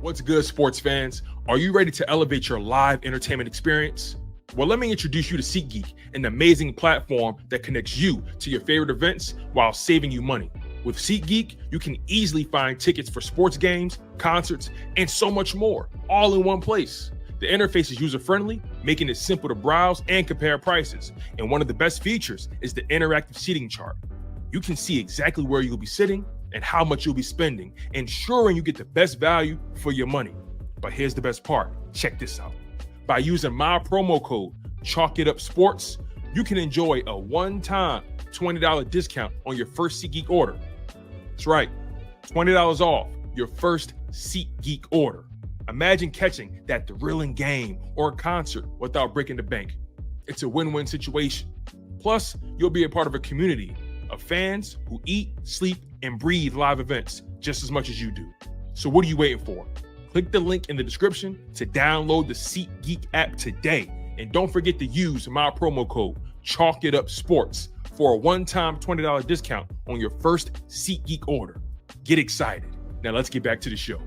What's good, sports fans? Are you ready to elevate your live entertainment experience? Well, let me introduce you to SeatGeek, an amazing platform that connects you to your favorite events while saving you money. With SeatGeek, you can easily find tickets for sports games, concerts, and so much more, all in one place. The interface is user-friendly, making it simple to browse and compare prices. And one of the best features is the interactive seating chart. You can see exactly where you'll be sitting and how much you'll be spending, ensuring you get the best value for your money. But here's the best part. Check this out. By using my promo code, ChalkItUpSports, you can enjoy a one-time $20 discount on your first SeatGeek order. That's right, $20 off your first SeatGeek order. Imagine catching that thrilling game or concert without breaking the bank. It's a win-win situation. Plus, you'll be a part of a community of fans who eat, sleep, and breathe live events just as much as you do. So what are you waiting for? Click the link in the description to download the SeatGeek app today. And don't forget to use my promo code ChalkItUpSports for a one-time $20 discount on your first SeatGeek order. Get excited. Now let's get back to the show.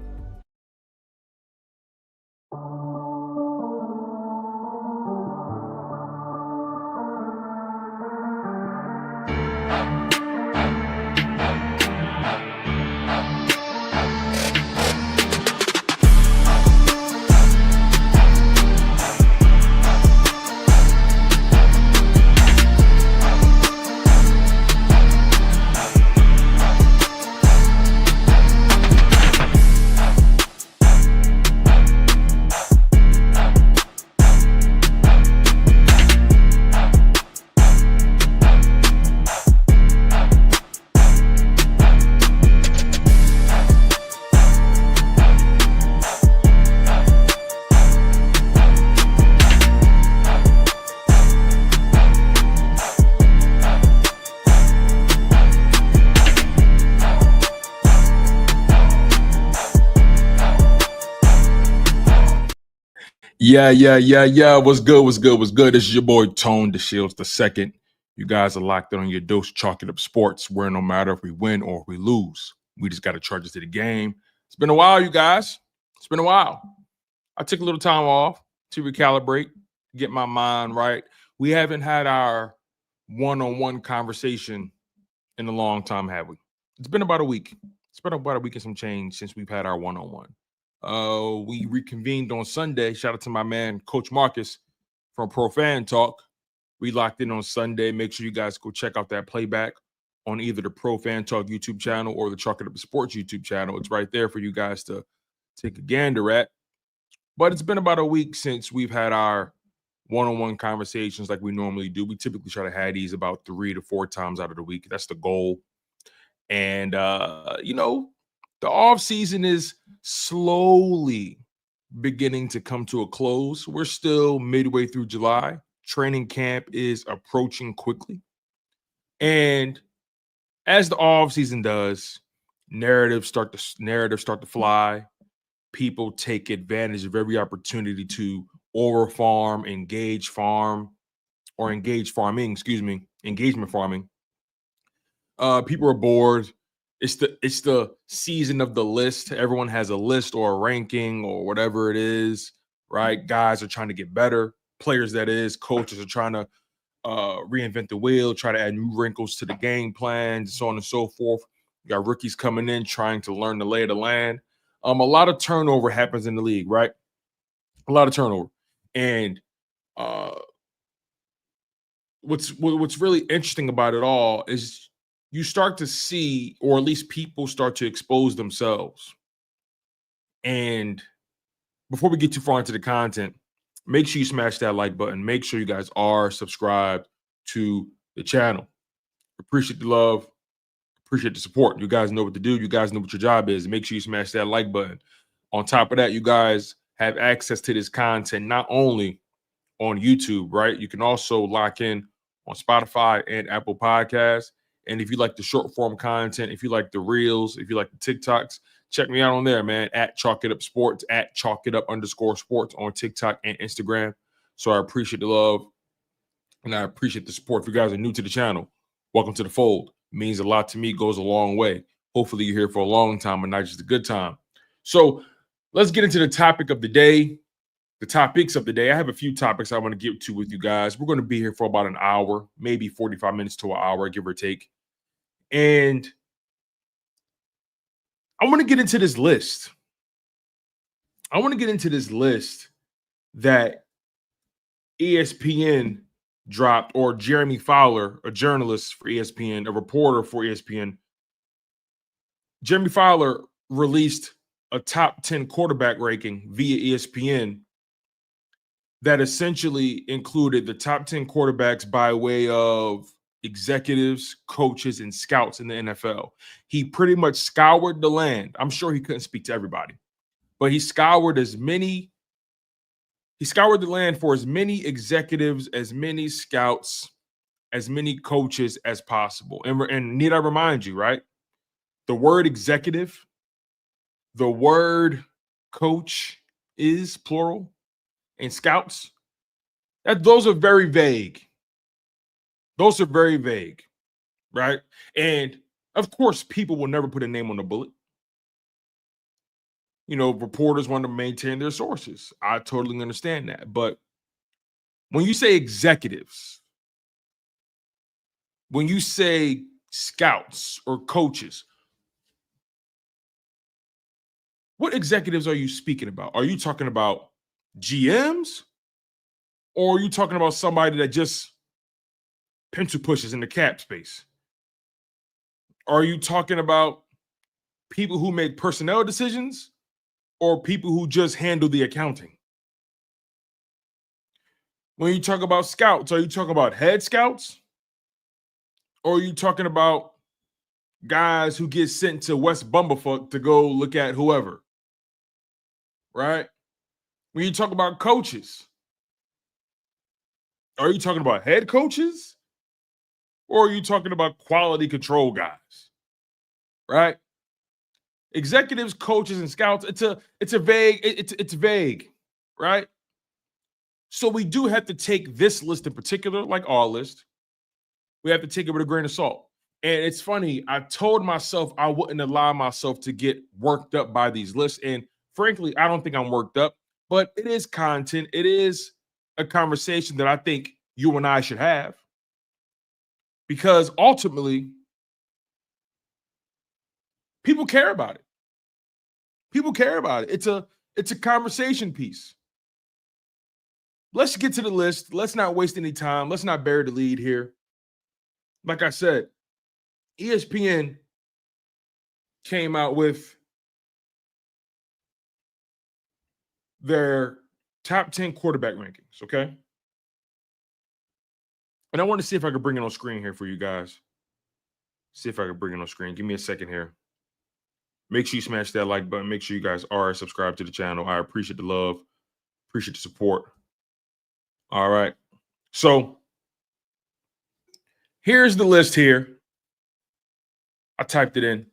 Yeah. What's good? This is your boy Tone DeShields the second. You guys are locked in on your dose, Chalk It Up Sports, where no matter if we win or if we lose, we just got to charge us to the game. It's been a while, you guys. It's been a while. I took a little time off to recalibrate, get my mind right. We haven't had our one-on-one conversation in a long time, have we? It's been about a week. It's been about a week and some change since we've had our one-on-one. We reconvened on Sunday. Shout out to my man, Coach Marcus from Pro Fan Talk. We locked in on Sunday. Make sure you guys go check out that playback on either the Pro Fan Talk YouTube channel or the Chalk It Up Sports YouTube channel. It's right there for you guys to take a gander at. But it's been about a week since we've had our one-on-one conversations like we normally do. We typically try to have these about 3 to 4 times out of the week. That's the goal. And, the offseason is slowly beginning to come to a close. We're still midway through July. Training camp is approaching quickly. And as the offseason does, narratives start to fly. People take advantage of every opportunity to engagement farming. People are bored. It's the season of the list. Everyone has a list or a ranking or whatever it is, right? Guys are trying to get better. Players, that is. Coaches are trying to reinvent the wheel, try to add new wrinkles to the game plan, so on and so forth. You got rookies coming in trying to learn the lay of the land. A lot of turnover happens in the league, right? A lot of turnover. And what's really interesting about it all is you start to see, or at least people start to expose themselves. And before we get too far into the content, make sure you smash that like button. Make sure you guys are subscribed to the channel. Appreciate the love. Appreciate the support. You guys know what to do. You guys know what your job is. Make sure you smash that like button. On top of that, you guys have access to this content not only on YouTube, right? You can also lock in on Spotify and Apple Podcasts. And if you like the short form content, if you like the reels, if you like the TikToks, check me out on there, man, at Chalk It Up Sports, at Chalk It Up_sports on TikTok and Instagram. So I appreciate the love and I appreciate the support. If you guys are new to the channel, welcome to the fold. It means a lot to me, goes a long way. Hopefully you're here for a long time and not just a good time. So Let's get into the topic of the day. The topics of the day. I have a few topics I want to get to with you guys. We're going to be here for about an hour, maybe 45 minutes to an hour, give or take. And I want to get into this list. That ESPN dropped, or Jeremy Fowler, a journalist for ESPN, a reporter for ESPN. Jeremy Fowler released a top 10 quarterback ranking via ESPN that essentially included the top 10 quarterbacks by way of executives, coaches, and scouts in the NFL. He pretty much scoured the land. I'm sure he couldn't speak to everybody, but he scoured the land for as many executives, as many scouts, as many coaches as possible. And need I remind you, right? The word executive, the word coach is plural, and scouts, those are very vague. Those are very vague, right? And of course, people will never put a name on the bullet. You know, reporters want to maintain their sources. I totally understand that. But when you say executives, when you say scouts or coaches, what executives are you speaking about? Are you talking about GMs? Or are you talking about somebody that just pencil pushes in the cap space? Are you talking about people who make personnel decisions or people who just handle the accounting? When you talk about scouts, are you talking about head scouts? Or are you talking about guys who get sent to West Bumblefuck to go look at whoever? Right? When you talk about coaches, are you talking about head coaches? Or are you talking about quality control guys? Right? Executives, coaches, and scouts, it's vague, right? So we do have to take this list in particular, like all lists, we have to take it with a grain of salt. And it's funny, I told myself I wouldn't allow myself to get worked up by these lists. And frankly, I don't think I'm worked up, but it is content. It is a conversation that I think you and I should have. Because ultimately, people care about it. People care about it. It's a conversation piece. Let's get to the list. Let's not waste any time. Let's not bury the lead here. Like I said, ESPN came out with their top 10 quarterback rankings, okay? And I want to see if I can bring it on screen here for you guys. See if I can bring it on screen. Give me a second here. Make sure you smash that like button. Make sure you guys are subscribed to the channel. I appreciate the love. Appreciate the support. All right. So here's the list here. I typed it in.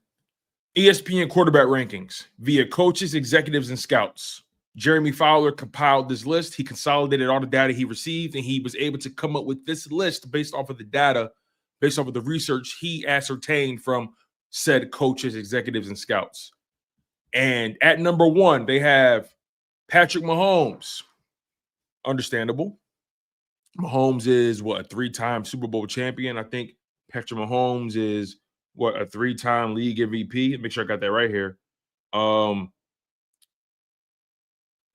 ESPN quarterback rankings via coaches, executives, and scouts. Jeremy Fowler compiled this list. He consolidated all the data he received, and he was able to come up with this list based off of the data, based off of the research he ascertained from said coaches, executives, and scouts. And at number one, they have Patrick Mahomes. Understandable. Mahomes is a three-time Super Bowl champion. I think Patrick Mahomes is a three-time league MVP. Make sure I got that right here.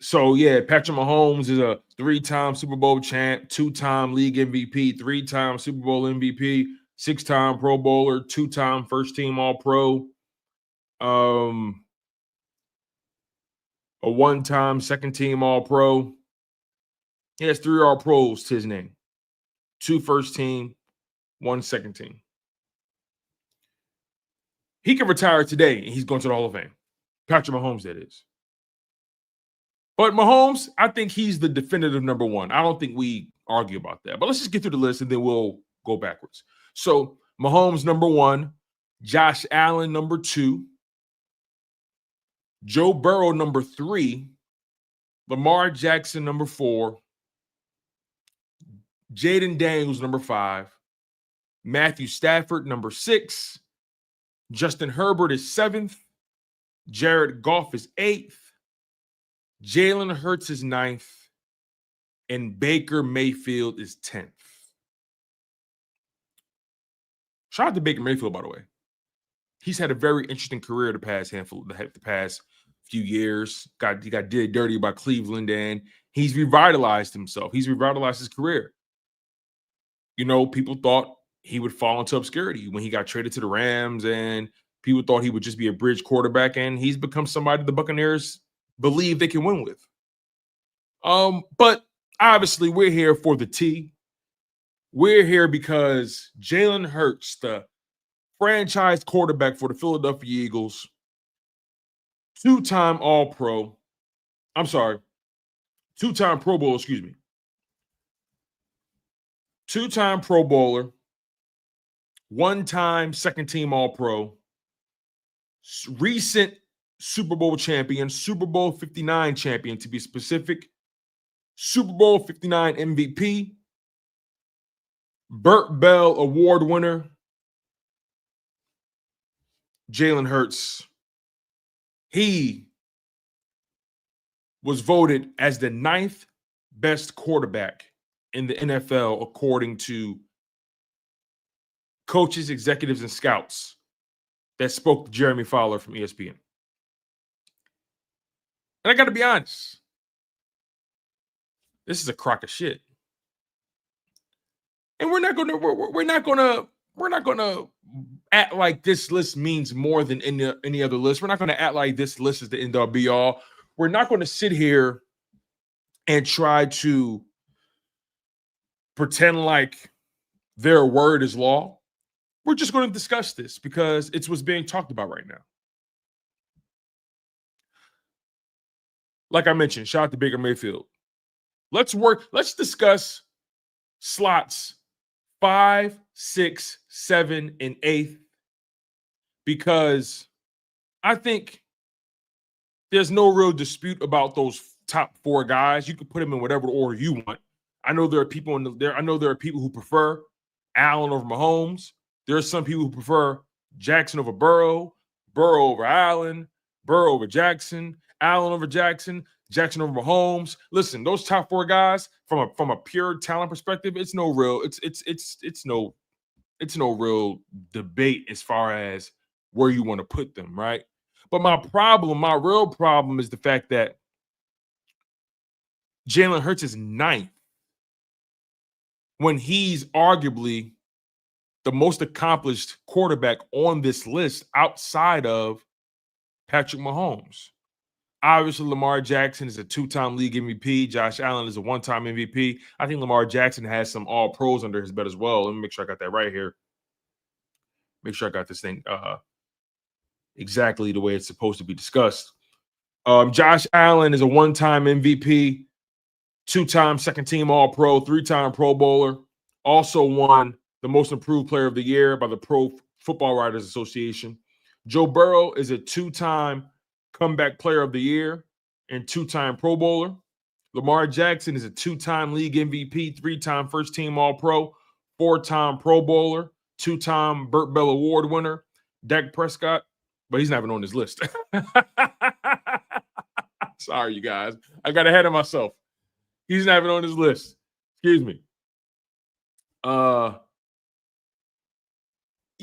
So yeah, Patrick Mahomes is a three-time Super Bowl champ, two-time league MVP, three-time Super Bowl MVP, six-time Pro Bowler, two-time first-team All-Pro, a one-time second-team All-Pro. He has 3 All-Pros to his name, 2 first-team, 1 second-team. He can retire today, and he's going to the Hall of Fame. Patrick Mahomes, that is. But Mahomes, I think he's the definitive number one. I don't think we argue about that. But let's just get through the list, and then we'll go backwards. So Mahomes, number one. Josh Allen, number 2. Joe Burrow, number 3. Lamar Jackson, number 4. Jayden Daniels, number 5. Matthew Stafford, number 6. Justin Herbert is 7th. Jared Goff is 8th. Jalen Hurts is 9th, and Baker Mayfield is 10th. Shout out to Baker Mayfield, by the way. He's had a very interesting career the past few years. He got did dirty by Cleveland, and he's revitalized himself. He's revitalized his career. You know, people thought he would fall into obscurity when he got traded to the Rams, and people thought he would just be a bridge quarterback, and he's become somebody the Buccaneers believe they can win with. But obviously, we're here for the tea. We're here because Jalen Hurts, the franchise quarterback for the Philadelphia Eagles, two-time All-Pro. I'm sorry, two-time Pro Bowler, excuse me. Two-time Pro Bowler, one-time second-team All-Pro, recent Super Bowl champion, Super Bowl 59 champion to be specific, Super Bowl 59 MVP, Burt Bell Award winner, Jalen Hurts. He was voted as the 9th best quarterback in the NFL, according to coaches, executives, and scouts that spoke to Jeremy Fowler from ESPN. And I got to be honest, this is a crock of shit. And we're not gonna act like this list means more than any other list. We're not gonna act like this list is the end all be all. We're not gonna sit here and try to pretend like their word is law. We're just going to discuss this because it's what's being talked about right now. Like I mentioned, shout out to Baker Mayfield. Let's discuss slots 5, 6, 7, and 8, because I think there's no real dispute about those top 4 guys. You can put them in whatever order you want. I know there are people there are people who prefer Allen over Mahomes. There are some people who prefer Jackson over Burrow, Burrow over Allen, Burrow over Jackson, Allen over Jackson, Jackson over Mahomes. Listen, those top 4 guys, from a pure talent perspective, it's no real debate as far as where you want to put them, right? But my real problem is the fact that Jalen Hurts is 9th when he's arguably the most accomplished quarterback on this list outside of Patrick Mahomes. Obviously, Lamar Jackson is a 2-time league MVP. Josh Allen is a 1-time MVP. I think Lamar Jackson has some all-pros under his belt as well. Let me make sure I got that right here. Make sure I got this thing exactly the way it's supposed to be discussed. Josh Allen is a 1-time MVP, 2-time second-team All-Pro, 3-time Pro Bowler. Also won the Most Improved Player of the Year by the Pro Football Writers Association. Joe Burrow is a 2-time Comeback Player of the Year and 2-time Pro Bowler. Lamar Jackson is a 2-time league MVP, 3-time first-team All-Pro, 4-time Pro Bowler, 2-time Burt Bell Award winner. Dak Prescott, but he's not even on this list. Sorry, you guys. I got ahead of myself. He's not even on this list. Excuse me.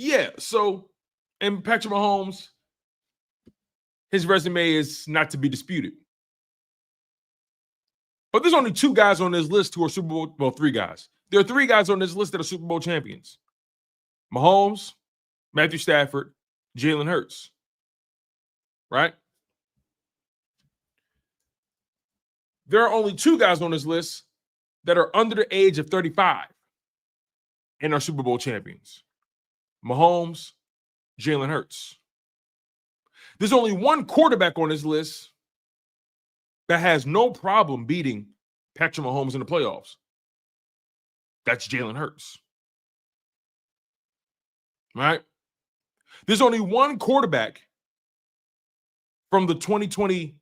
Yeah, so, and Patrick Mahomes, his resume is not to be disputed. But there's only 2 guys on this list who are Super Bowl, well, 3 guys. There are 3 guys on this list that are Super Bowl champions. Mahomes, Matthew Stafford, Jalen Hurts. Right? There are only 2 guys on this list that are under the age of 35 and are Super Bowl champions. Mahomes, Jalen Hurts. There's only 1 quarterback on this list that has no problem beating Patrick Mahomes in the playoffs. That's Jalen Hurts. Right? There's only 1 quarterback from the 2020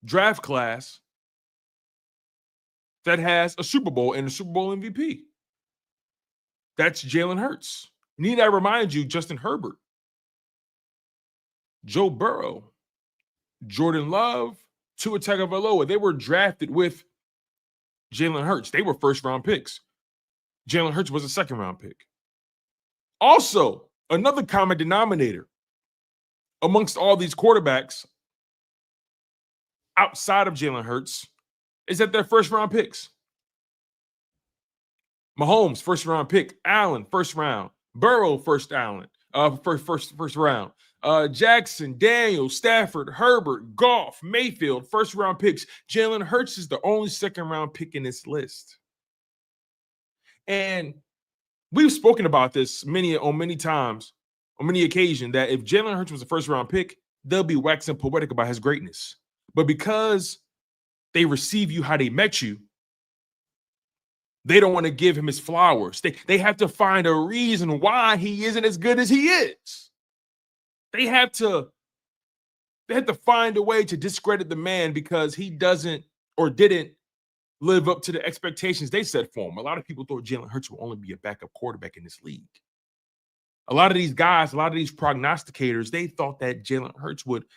draft class that has a Super Bowl and a Super Bowl MVP. That's Jalen Hurts. Need I remind you, Justin Herbert, Joe Burrow, Jordan Love, Tua Tagovailoa. They were drafted with Jalen Hurts. They were first-round picks. Jalen Hurts was a second-round pick. Also, another common denominator amongst all these quarterbacks outside of Jalen Hurts is that they're first-round picks. Mahomes, first-round pick. Allen, first round. Burrow, first round. Jackson, Daniels, Stafford, Herbert, Goff, Mayfield, first-round picks. Jalen Hurts is the only second-round pick in this list. And we've spoken about this many times, on many occasions, that if Jalen Hurts was a first-round pick, they'll be waxing poetic about his greatness. But because they receive you how they met you, they don't want to give him his flowers. They have to find a reason why he isn't as good as he is. They have to find a way to discredit the man because he doesn't or didn't live up to the expectations they set for him. A lot of people thought Jalen Hurts will only be a backup quarterback in this league. A lot of these guys, a lot of these prognosticators, they thought that Jalen Hurts wouldn't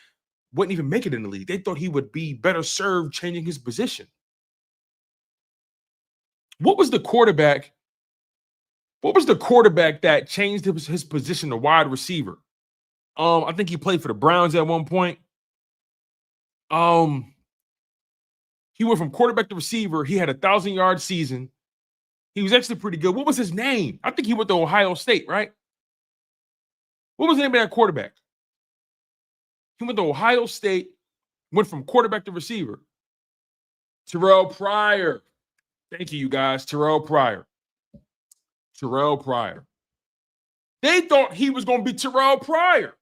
even make it in the league. They thought he would be better served changing his position. What was the quarterback that changed his position to wide receiver? I think he played for the Browns at one point. He went from quarterback to receiver. He had a 1,000-yard season. He was actually pretty good. What was his name? I think he went to Ohio State, right? What was the name of that quarterback? He went to Ohio State, went from quarterback to receiver. Terrell Pryor. Thank you, guys. Terrell Pryor. They thought he was going to be Terrell Pryor.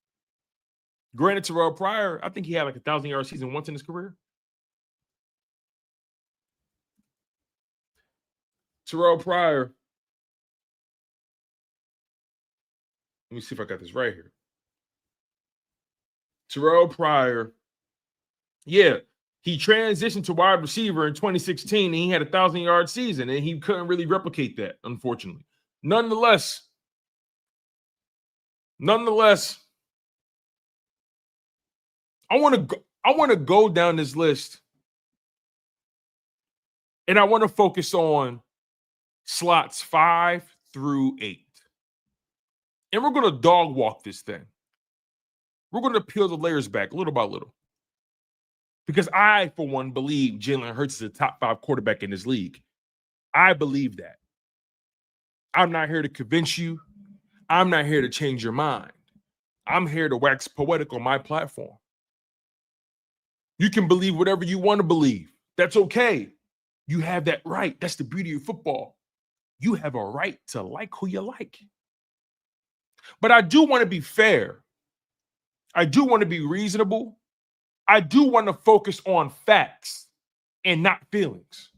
Granted, Terrell Pryor, I think he had like a 1,000-yard season once in his career. Terrell Pryor. Let me see if I got this right here. Terrell Pryor. Yeah. He transitioned to wide receiver in 2016, and he had a 1,000-yard season, and he couldn't really replicate that, unfortunately. Nonetheless, I want to go down this list, and I want to focus on slots 5 through 8. And we're going to dog walk this thing. We're going to peel the layers back little by little. Because I, for one, believe Jalen Hurts is a top 5 quarterback in this league. I believe that. I'm not here to convince you. I'm not here to change your mind. I'm here to wax poetic on my platform. You can believe whatever you want to believe. That's okay. You have that right. That's the beauty of football. You have a right to like who you like. But I do want to be fair. I do want to be reasonable. I do want to focus on facts and not feelings.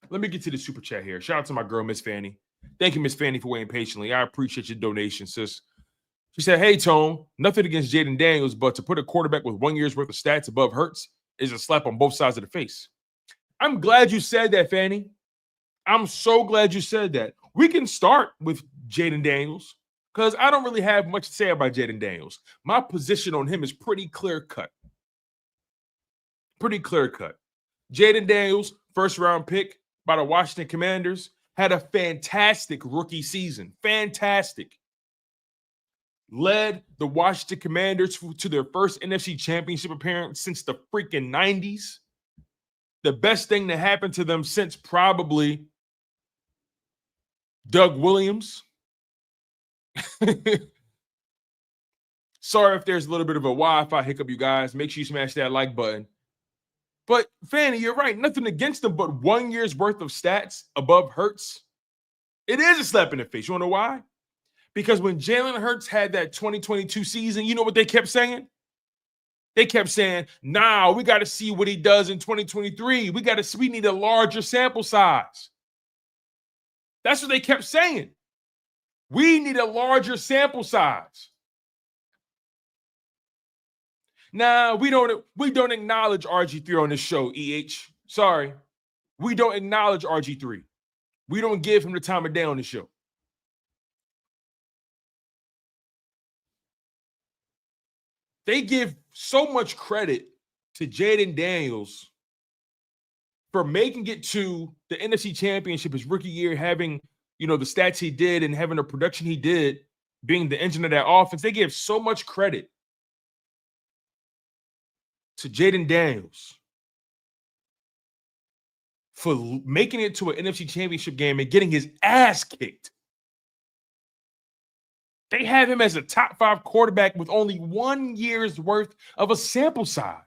Let me get to the super chat here. Shout out to my girl, Miss Fanny. Thank you, Miss Fanny, for waiting patiently. I appreciate your donation, sis. She said, hey, Tone, nothing against Jayden Daniels, but to put a quarterback with 1 year's worth of stats above Hurts is a slap on both sides of the face. I'm glad you said that, Fanny. I'm so glad you said that. We can start with Jayden Daniels because I don't really have much to say about Jayden Daniels. My position on him is pretty clear-cut. Jayden Daniels, first-round pick by the Washington Commanders, had a fantastic rookie season. Fantastic. Led the Washington Commanders to their first NFC Championship appearance since the freaking 90s. The best thing that happened to them since probably Doug Williams. Sorry if there's a little bit of a Wi-Fi hiccup, you guys. Make sure you smash that like button. But, Fanny, you're right. Nothing against them, but 1 year's worth of stats above Hurts, it is a slap in the face. You want to know why? Because when Jalen Hurts had that 2022 season, you know what they kept saying? They kept saying, nah, we got to see what he does in 2023. We need a larger sample size. That's what they kept saying. We need a larger sample size. Nah, we don't acknowledge RG3 on this show, EH. Sorry. We don't acknowledge RG3. We don't give him the time of day on the show. They give so much credit to Jayden Daniels for making it to the NFC Championship his rookie year, having, the stats he did and having the production he did, being the engine of that offense. They give so much credit to Jayden Daniels for making it to an NFC Championship game and getting his ass kicked. They have him as a top 5 quarterback with only 1 year's worth of a sample size.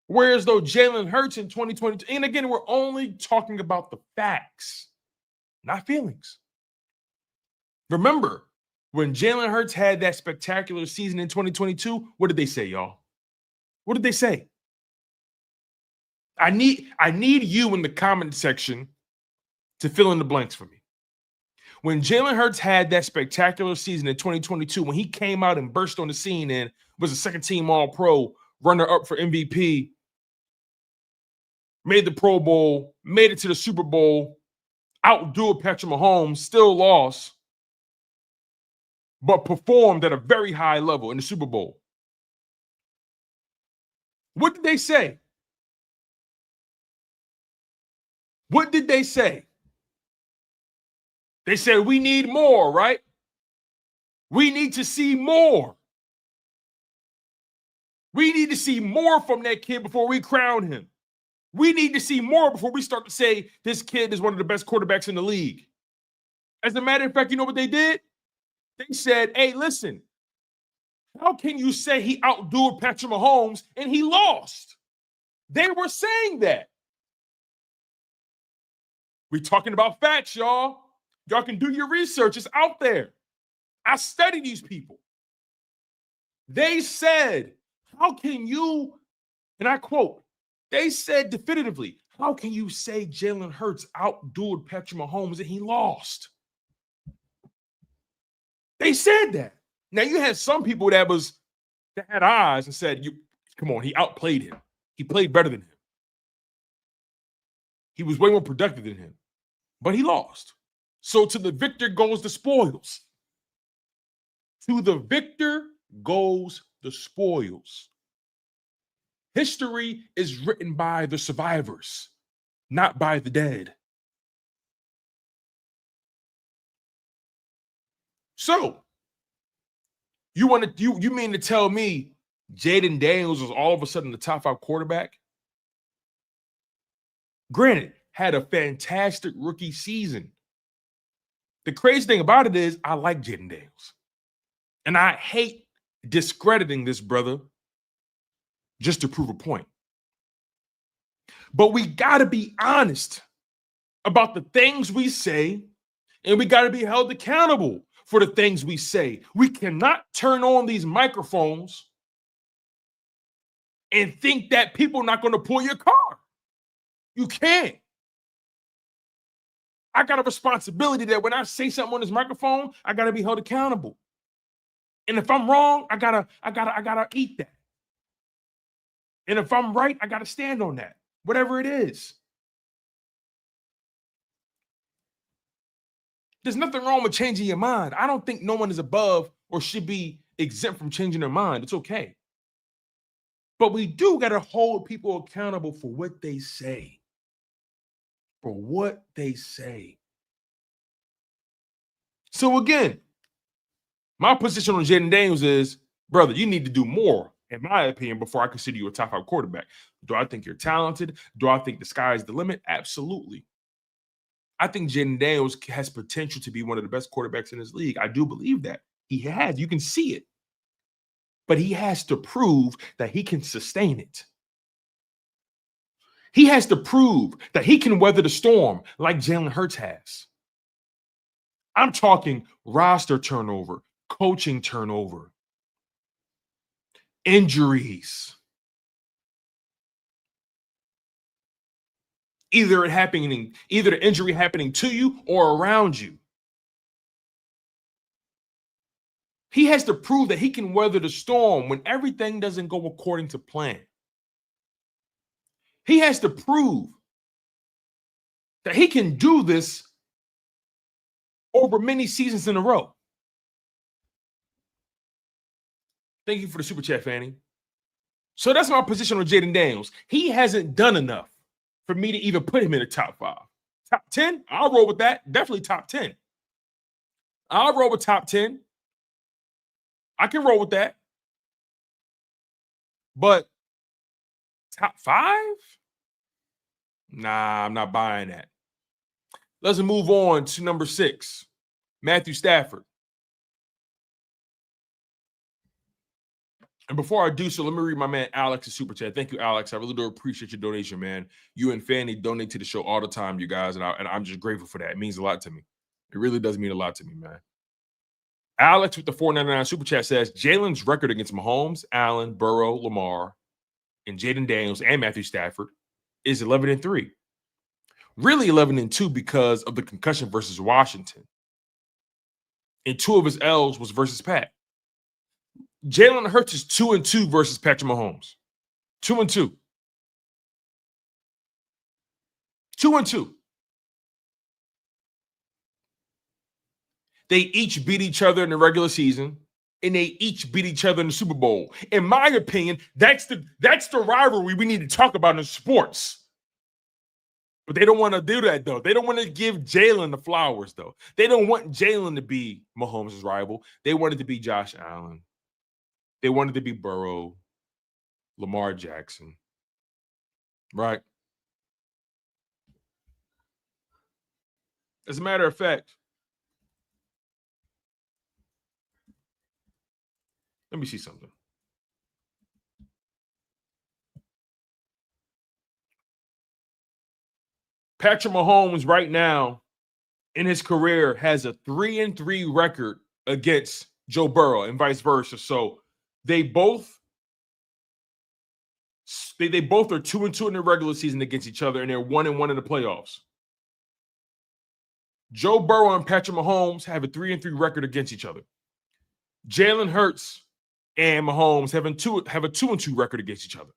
Whereas though Jalen Hurts in 2022, and again, we're only talking about the facts, not feelings. Remember, when Jalen Hurts had that spectacular season in 2022, what did they say, y'all? What did they say? I need you in the comment section to fill in the blanks for me. When Jalen Hurts had that spectacular season in 2022, when he came out and burst on the scene and was a second-team All-Pro, runner-up for MVP, made the Pro Bowl, made it to the Super Bowl, outdueled Patrick Mahomes, still lost, but performed at a very high level in the Super Bowl. What did they say? What did they say? They said, we need more, right? We need to see more. We need to see more from that kid before we crown him. We need to see more before we start to say this kid is one of the best quarterbacks in the league. As a matter of fact, you know what they did? They said, hey, listen, how can you say he outdueled Patrick Mahomes and he lost? They were saying that. We're talking about facts, y'all. Y'all can do your research. It's out there. I study these people. They said, how can you, and I quote, they said definitively, how can you say Jalen Hurts outdueled Patrick Mahomes and he lost? They said that. Now, you had some people that had eyes and said, come on, he outplayed him. He played better than him. He was way more productive than him, but he lost. So to the victor goes the spoils. To the victor goes the spoils. History is written by the survivors, not by the dead. So, you mean to tell me Jayden Daniels was all of a sudden the top 5 quarterback? Granted, had a fantastic rookie season. The crazy thing about it is I like Jayden Daniels. And I hate discrediting this brother just to prove a point. But we got to be honest about the things we say, and we got to be held accountable for the things we say. We cannot turn on these microphones and think that people are not going to pull your car. You can't. I got a responsibility that when I say something on this microphone, I got to be held accountable. And if I'm wrong, I gotta eat that. And if I'm right, I gotta stand on that, whatever it is. There's nothing wrong with changing your mind. I don't think no one is above or should be exempt from changing their mind. It's okay. But we do got to hold people accountable for what they say. For what they say. So again, my position on Jayden Daniels is, brother, you need to do more, in my opinion, before I consider you a top 5 quarterback. Do I think you're talented? Do I think the sky is the limit? Absolutely. I think Jayden Daniels has potential to be one of the best quarterbacks in this league. I do believe that. He has. You can see it. But he has to prove that he can sustain it. He has to prove that he can weather the storm like Jalen Hurts has. I'm talking roster turnover, coaching turnover, injuries. Either the injury happening to you or around you. He has to prove that he can weather the storm when everything doesn't go according to plan. He has to prove that he can do this over many seasons in a row. Thank you for the super chat, Fanny. So that's my position on Jayden Daniels. He hasn't done enough for me to even put him in the top 5. Top 10? I'll roll with that. Definitely top 10. I'll roll with top 10. I can roll with that. But top 5? Nah, I'm not buying that. Let's move on to number 6, Matthew Stafford. And before I do so, let me read my man Alex's super chat. Thank you, Alex. I really do appreciate your donation, man. You and Fanny donate to the show all the time, you guys, and I'm just grateful for that. It means a lot to me. It really does mean a lot to me, man. Alex with the $4.99 super chat says, Jalen's record against Mahomes, Allen, Burrow, Lamar, and Jayden Daniels and Matthew Stafford is 11-3. Really 11-2 because of the concussion versus Washington. And 2 of his L's was versus Pat. Jalen Hurts is 2-2 versus Patrick Mahomes. 2-2. 2-2. They each beat each other in the regular season, and they each beat each other in the Super Bowl. In my opinion, that's the rivalry we need to talk about in sports. But they don't want to do that, though. They don't want to give Jalen the flowers, though. They don't want Jalen to be Mahomes' rival. They wanted to be Josh Allen. They wanted to be Burrow, Lamar Jackson, right? As a matter of fact, let me see something. Patrick Mahomes right now in his career has a 3-3 record against Joe Burrow and vice versa. So they both are 2-2 in the regular season against each other, and they're 1-1 in the playoffs. Joe Burrow and Patrick Mahomes have a 3-3 record against each other. Jalen Hurts and Mahomes have a 2-2 record against each other.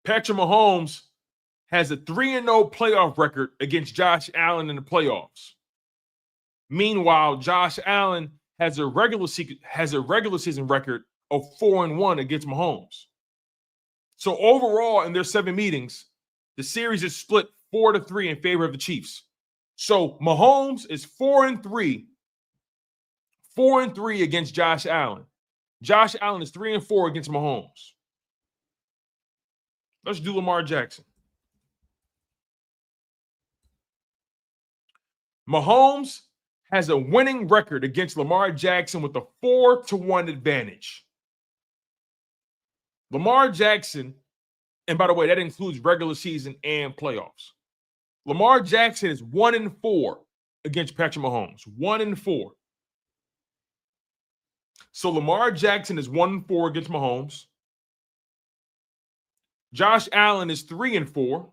Patrick Mahomes has a 3-0 playoff record against Josh Allen in the playoffs. Meanwhile, Josh Allen has a regular season record of 4-1 against Mahomes. So overall, in their 7 meetings, the series is split 4-3 in favor of the Chiefs. So Mahomes is 4-3 against Josh Allen. Josh Allen is 3-4 against Mahomes. Let's do Lamar Jackson. Mahomes has a winning record against Lamar Jackson with a 4-1 advantage. Lamar Jackson, and by the way, that includes regular season and playoffs. Lamar Jackson is 1-4 against Patrick Mahomes. 1-4. So Lamar Jackson is 1-4 against Mahomes. Josh Allen is 3-4.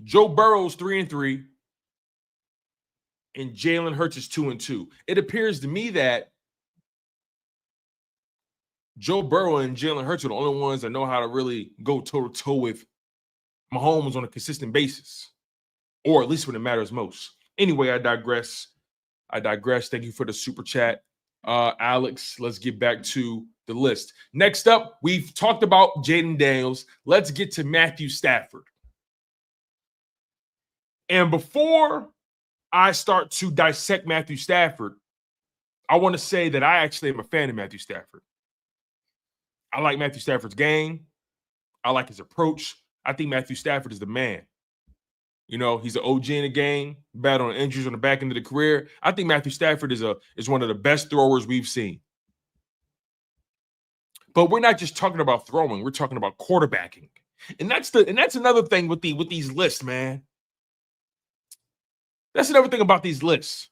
Joe Burrow's 3-3. And Jalen Hurts is 2-2. It appears to me that Joe Burrow and Jalen Hurts are the only ones that know how to really go toe-to-toe with Mahomes on a consistent basis, or at least when it matters most. Anyway, I digress. Thank you for the super chat. Alex, let's get back to the list. Next up, we've talked about Jayden Daniels. Let's get to Matthew Stafford. And before I start to dissect Matthew Stafford, I want to say that I actually am a fan of Matthew Stafford. I like Matthew Stafford's game. I like his approach. I think Matthew Stafford is the man. You know, he's an OG in the game, battling injuries on the back end of the career. I think Matthew Stafford is one of the best throwers we've seen. But we're not just talking about throwing; we're talking about quarterbacking, and that's another thing with these lists, man. That's another thing about these lists.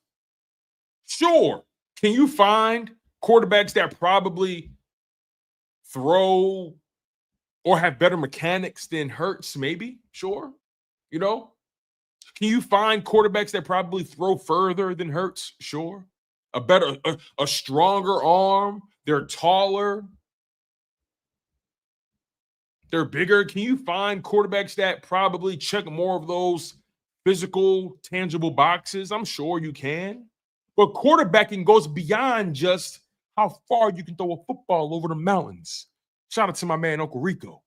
Sure, can you find quarterbacks that probably throw or have better mechanics than Hurts? Maybe, sure. You know, can you find quarterbacks that probably throw further than Hurts? Sure. A stronger arm. They're taller. They're bigger. Can you find quarterbacks that probably check more of those physical, tangible boxes? I'm sure you can. But quarterbacking goes beyond just how far you can throw a football over the mountains. Shout out to my man, Uncle Rico.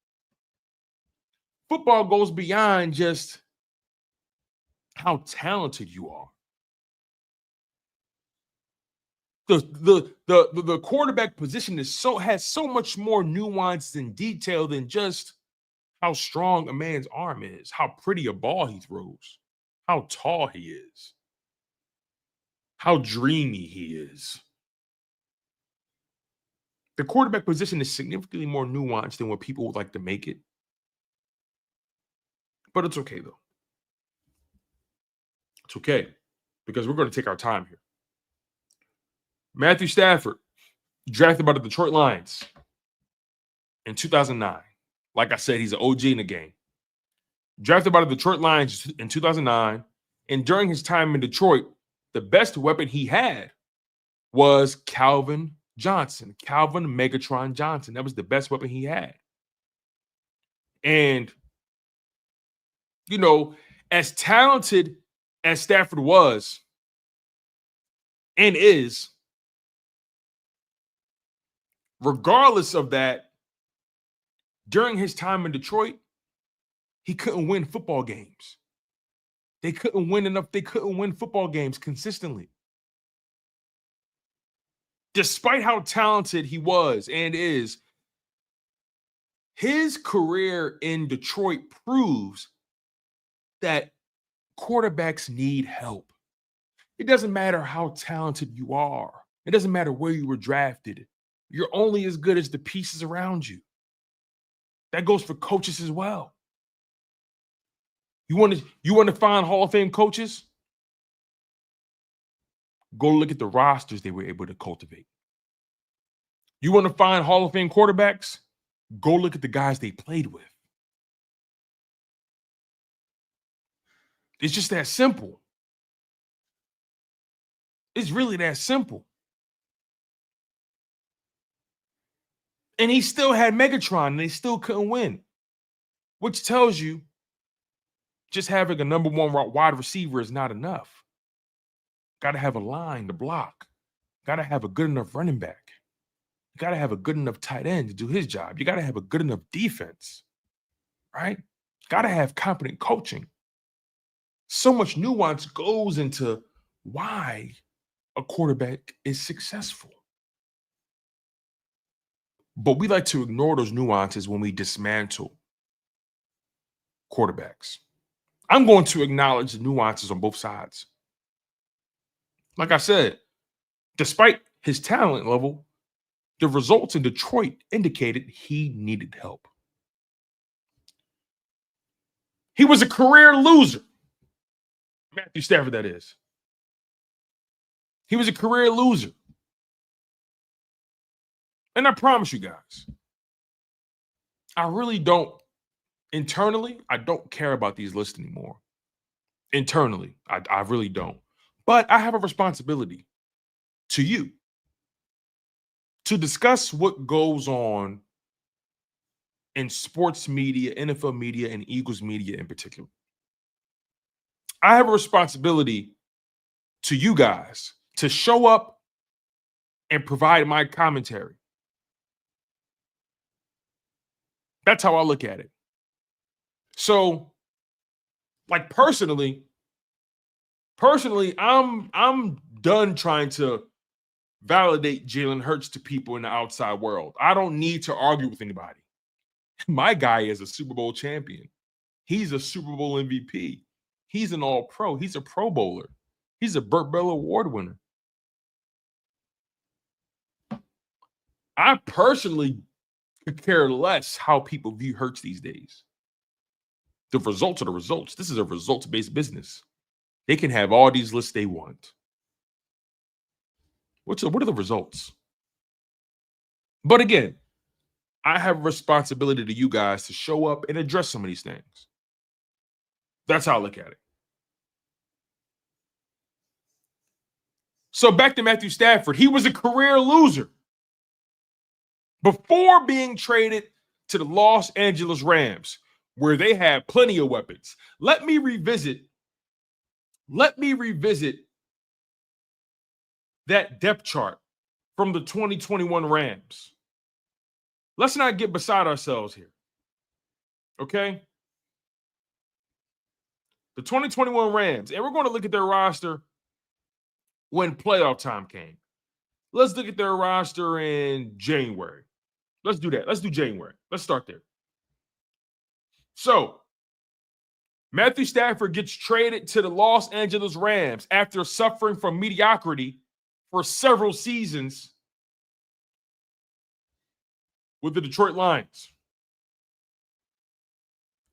Football goes beyond just how talented you are. The quarterback position has so much more nuance and detail than just how strong a man's arm is, how pretty a ball he throws, how tall he is, how dreamy he is. The quarterback position is significantly more nuanced than what people would like to make it. But it's okay, though. It's okay, because we're going to take our time here. Matthew Stafford, drafted by the Detroit Lions in 2009. Like I said, he's an OG in the game. Drafted by the Detroit Lions in 2009, and during his time in Detroit, the best weapon he had was Calvin Megatron Johnson. That was the best weapon he had. And, you know, as talented as Stafford was and is, regardless of that, during his time in Detroit, he couldn't win football games. They couldn't win enough. They couldn't win football games consistently. Despite how talented he was and is, his career in Detroit proves that quarterbacks need help. It doesn't matter how talented you are. It doesn't matter where you were drafted. You're only as good as the pieces around you. That goes for coaches as well. You want to find Hall of Fame coaches? Go look at the rosters they were able to cultivate. You want to find Hall of Fame quarterbacks? Go look at the guys they played with. It's just that simple. It's really that simple. And he still had Megatron, and they still couldn't win, which tells you just having a number one wide receiver is not enough. Got to have a line to block. Got to have a good enough running back. You got to have a good enough tight end to do his job. You got to have a good enough defense, right? Got to have competent coaching. So much nuance goes into why a quarterback is successful. But we like to ignore those nuances when we dismantle quarterbacks. I'm going to acknowledge the nuances on both sides. Like I said, despite his talent level, the results in Detroit indicated he needed help. He was a career loser. Matthew Stafford, that is. He was a career loser. And I promise you guys, I really don't, internally, I don't care about these lists anymore. Internally, I really don't. But I have a responsibility to you to discuss what goes on in sports media, NFL media, and Eagles media in particular. I have a responsibility to you guys to show up and provide my commentary. That's how I look at it. So, like personally, I'm done trying to validate Jalen Hurts to people in the outside world. I don't need to argue with anybody. My guy is a Super Bowl champion. He's a Super Bowl MVP. He's an All-Pro. He's a Pro Bowler. He's a Burt Bell Award winner. I personally could care less how people view Hurts these days. The results are the results. This is a results-based business. They can have all these lists they want. What are the results? But again, I have a responsibility to you guys to show up and address some of these things. That's how I look at it. So back to Matthew Stafford. He was a career loser. Before being traded to the Los Angeles Rams, where they had plenty of weapons. Let me revisit that depth chart from the 2021 Rams. Let's not get beside ourselves here. Okay? The 2021 Rams, and we're going to look at their roster when playoff time came. Let's look at their roster in January. Let's do that. Let's do January. Let's start there. So, Matthew Stafford gets traded to the Los Angeles Rams after suffering from mediocrity for several seasons with the Detroit Lions.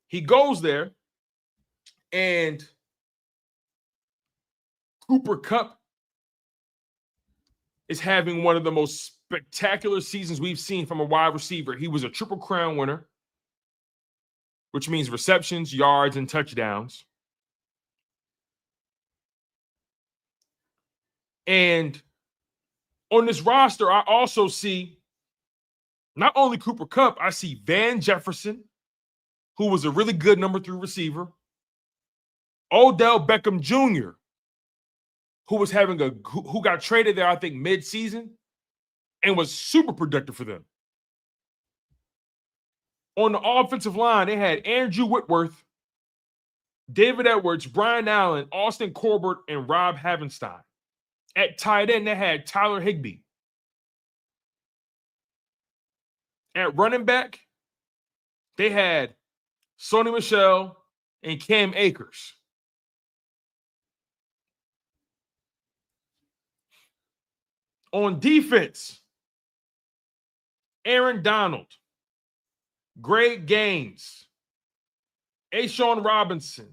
He goes there, and Cooper Kupp is having one of the most spectacular seasons we've seen from a wide receiver. He was a Triple Crown winner, which means receptions, yards, and touchdowns. And on this roster, I also see not only Cooper Kupp, I see Van Jefferson, who was a really good number 3 receiver, Odell Beckham Jr., who got traded there, I think, mid-season and was super productive for them. On the offensive line, they had Andrew Whitworth, David Edwards, Brian Allen, Austin Corbett, and Rob Havenstein. At tight end, they had Tyler Higbee. At running back, they had Sony Michel and Cam Akers. On defense, Aaron Donald, Greg Gaines, Ashawn Robinson,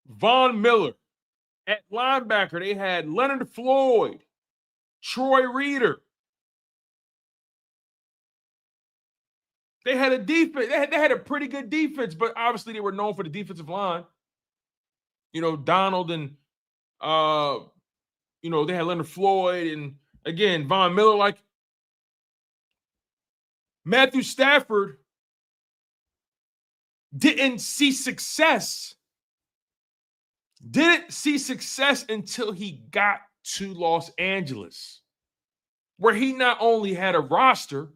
Von Miller. At linebacker, they had Leonard Floyd, Troy Reeder. They had a defense. They had a pretty good defense, but obviously they were known for the defensive line. You know, Donald and they had Leonard Floyd and again Von Miller. Like Matthew Stafford didn't see success until he got to Los Angeles, where he not only had a roster,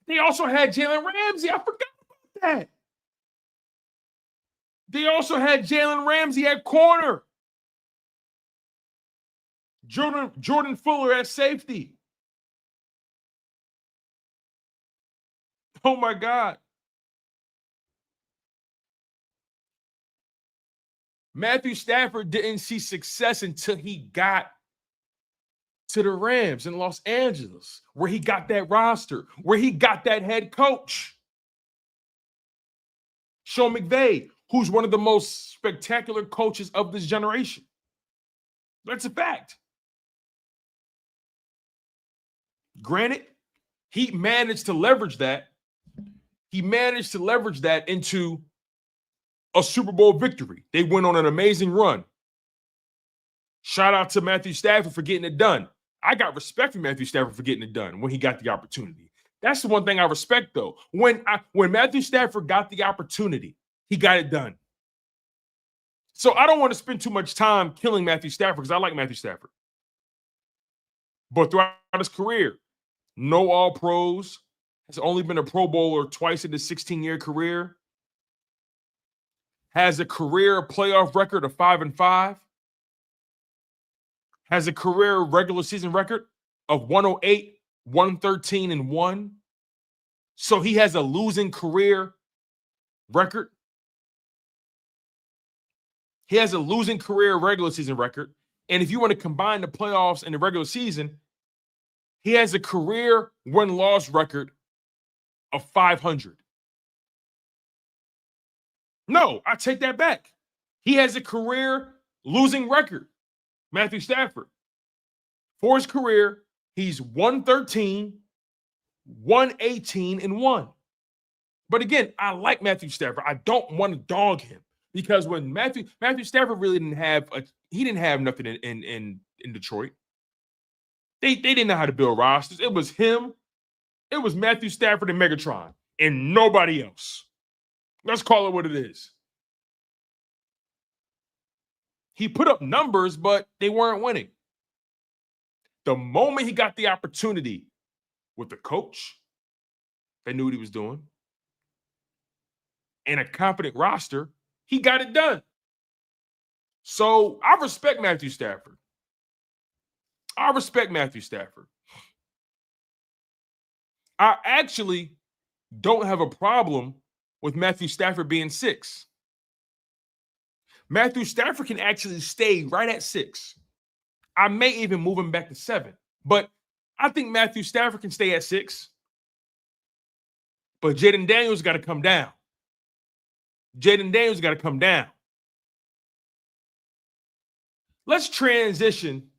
they also had Jalen Ramsey. I forgot about that. They also had Jalen Ramsey at corner. Jordan Fuller at safety. Oh, my God. Matthew Stafford didn't see success until he got to the Rams in Los Angeles, where he got that roster, where he got that head coach, Sean McVay, who's one of the most spectacular coaches of this generation. That's a fact. Granted, he managed to leverage that. He managed to leverage that into a Super Bowl victory. They went on an amazing run. Shout out to Matthew Stafford for getting it done. I got respect for Matthew Stafford for getting it done when he got the opportunity. That's the one thing I respect, though. When Matthew Stafford got the opportunity, he got it done. So I don't want to spend too much time killing Matthew Stafford because I like Matthew Stafford. But throughout his career, no All-Pros, has only been a Pro Bowler twice in his 16-year career, has a career playoff record of 5-5, has a career regular season record of 108, 113, and 1. So he has a losing career record. He has a losing career regular season record. And if you want to combine the playoffs and the regular season, he has a career win-loss record of 500. No, I take that back. He has a career losing record, Matthew Stafford. For his career, he's 113, 118, and 1. But again, I like Matthew Stafford. I don't want to dog him because when Matthew Stafford really didn't have nothing in Detroit. They didn't know how to build rosters. It was him. It was Matthew Stafford and Megatron. and nobody else. Let's call it what it is. He put up numbers, but they weren't winning. The moment he got the opportunity with the coach that knew what he was doing and a competent roster, he got it done. So I respect Matthew Stafford. I actually don't have a problem with Matthew Stafford being 6. Matthew Stafford can actually stay right at 6. I may even move him back to 7. But I think Matthew Stafford can stay at 6. But Jayden Daniels got to come down. Let's transition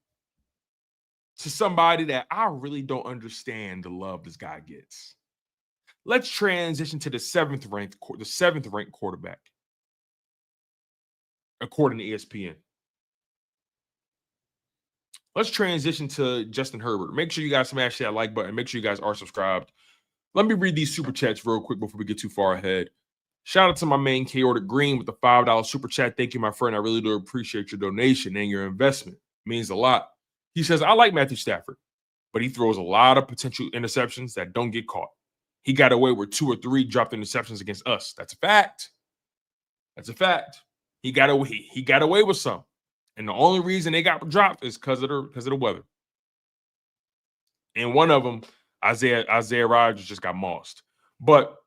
to somebody that I really don't understand the love this guy gets. Let's transition to the 7th ranked quarterback, according to ESPN. Let's transition to Justin Herbert. Make sure you guys smash that like button. Make sure you guys are subscribed. Let me read these super chats real quick before we get too far ahead. Shout out to my main Chaotic Green with the $5 super chat. Thank you, my friend. I really do appreciate your donation and your investment. It means a lot. He says, I like Matthew Stafford, but he throws a lot of potential interceptions that don't get caught. He got away with 2 or 3 dropped interceptions against us. That's a fact. He got away with some. And the only reason they got dropped is because of the weather. And one of them, Isaiah Rodgers just got mossed. But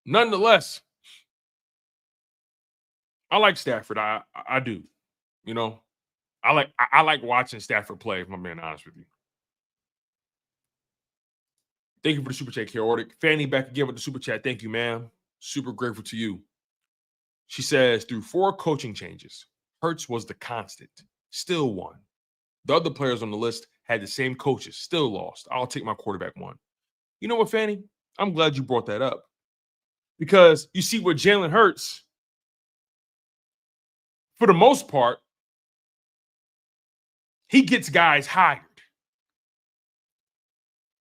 nonetheless, I like Stafford. I do. You know, I like watching Stafford play, if I'm being honest with you. Thank you for the super chat, Chaotic. Fanny back again with the super chat. Thank you, ma'am. Super grateful to you. She says, through 4 coaching changes, Hurts was the constant. Still won. The other players on the list had the same coaches. Still lost. I'll take my quarterback 1. You know what, Fanny? I'm glad you brought that up. Because you see with Jalen Hurts, for the most part, he gets guys hired.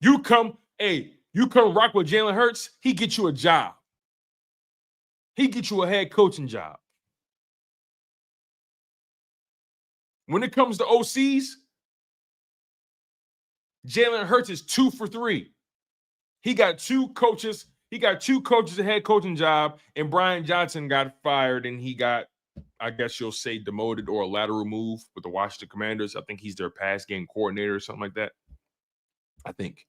You come rock with Jalen Hurts, he gets you a job. He gets you a head coaching job. When it comes to OCs, Jalen Hurts is 2 for 3. He got 2 coaches. He got 2 coaches a head coaching job, and Brian Johnson got fired, and he got, I guess you'll say, demoted or a lateral move with the Washington Commanders. I think he's their pass game coordinator or something like that. I think.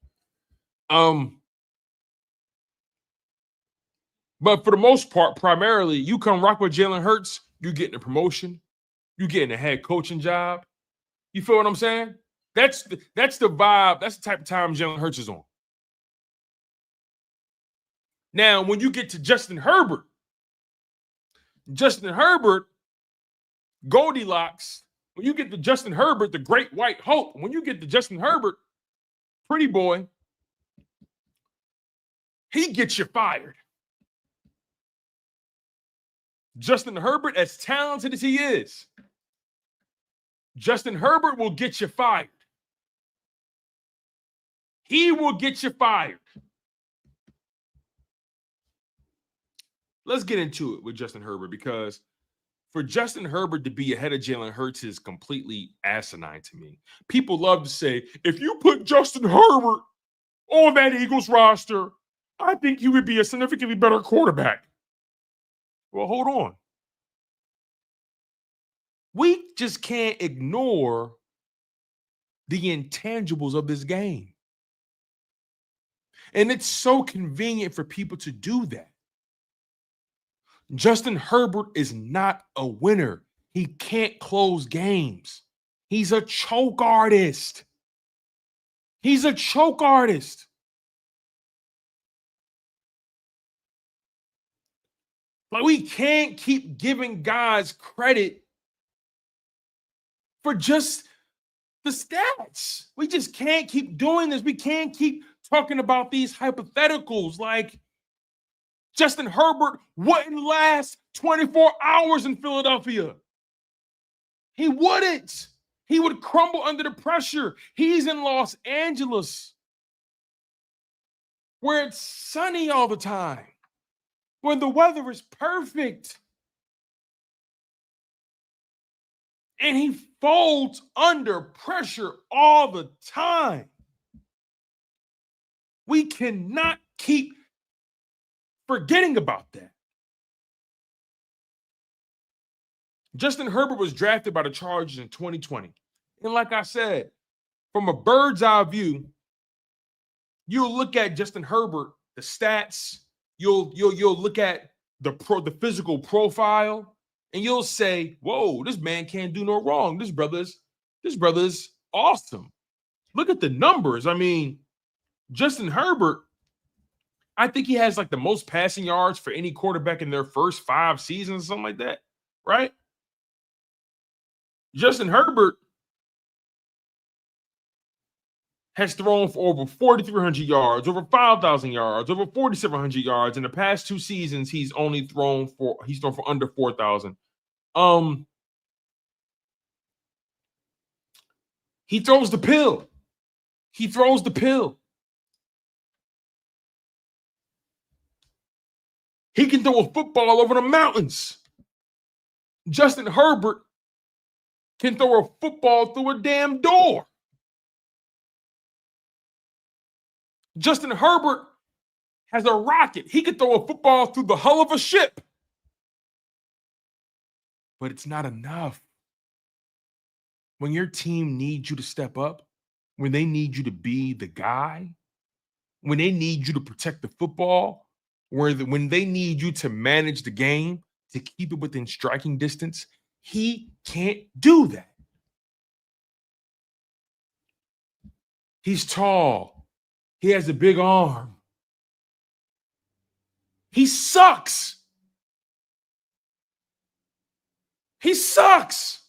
But for the most part, primarily, you come rock with Jalen Hurts, you're getting a promotion, you're getting a head coaching job. You feel what I'm saying? That's the vibe. That's the type of time Jalen Hurts is on. Now, when you get to Justin Herbert, Goldilocks, when you get to Justin Herbert, the great white hope, when you get to Justin Herbert, pretty boy, he gets you fired. Justin Herbert, as talented as he is, Justin Herbert will get you fired. He will get you fired. Let's get into it with Justin Herbert, because for Justin Herbert to be ahead of Jalen Hurts is completely asinine to me. People love to say, if you put Justin Herbert on that Eagles roster, I think he would be a significantly better quarterback. Well, hold on. We just can't ignore the intangibles of this game. And it's so convenient for people to do that. Justin Herbert is not a winner. He can't close games. He's a choke artist. Like, we can't keep giving guys credit for just the stats. We just can't keep doing this. We can't keep talking about these hypotheticals like Justin Herbert wouldn't last 24 hours in Philadelphia. He wouldn't. He would crumble under the pressure. He's in Los Angeles. where it's sunny all the time, when the weather is perfect. And he folds under pressure all the time. We cannot keep forgetting about that. Justin Herbert was drafted by the Chargers in 2020. And like I said, from a bird's eye view, you'll look at Justin Herbert, the stats, you'll look at the physical profile, and you'll say, whoa, this man can't do no wrong. This brother's awesome. Look at the numbers. I mean, Justin Herbert, I think he has like the most passing yards for any quarterback in their first 5 seasons, something like that, right? Justin Herbert has thrown for over 4,300 yards, over 5,000 yards, over 4,700 yards. In the past 2 seasons, he's thrown for under 4,000. He throws the pill. He throws the pill. He can throw a football over the mountains. Justin Herbert can throw a football through a damn door. Justin Herbert has a rocket. He could throw a football through the hull of a ship. But it's not enough. When your team needs you to step up, when they need you to be the guy, when they need you to protect the football, when they need you to manage the game, to keep it within striking distance, he can't do that. He's tall. He has a big arm. He sucks. He sucks.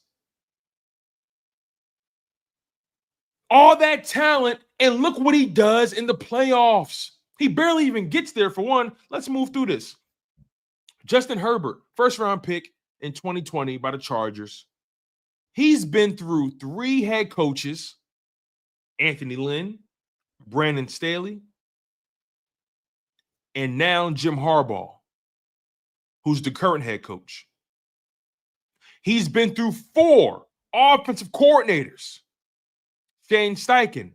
All that talent, and look what he does in the playoffs. He barely even gets there for one. Let's move through this. Justin Herbert, first-round pick in 2020 by the Chargers. He's been through 3 head coaches, Anthony Lynn, Brandon Staley, and now Jim Harbaugh, who's the current head coach. He's been through 4 offensive coordinators, Shane Steichen,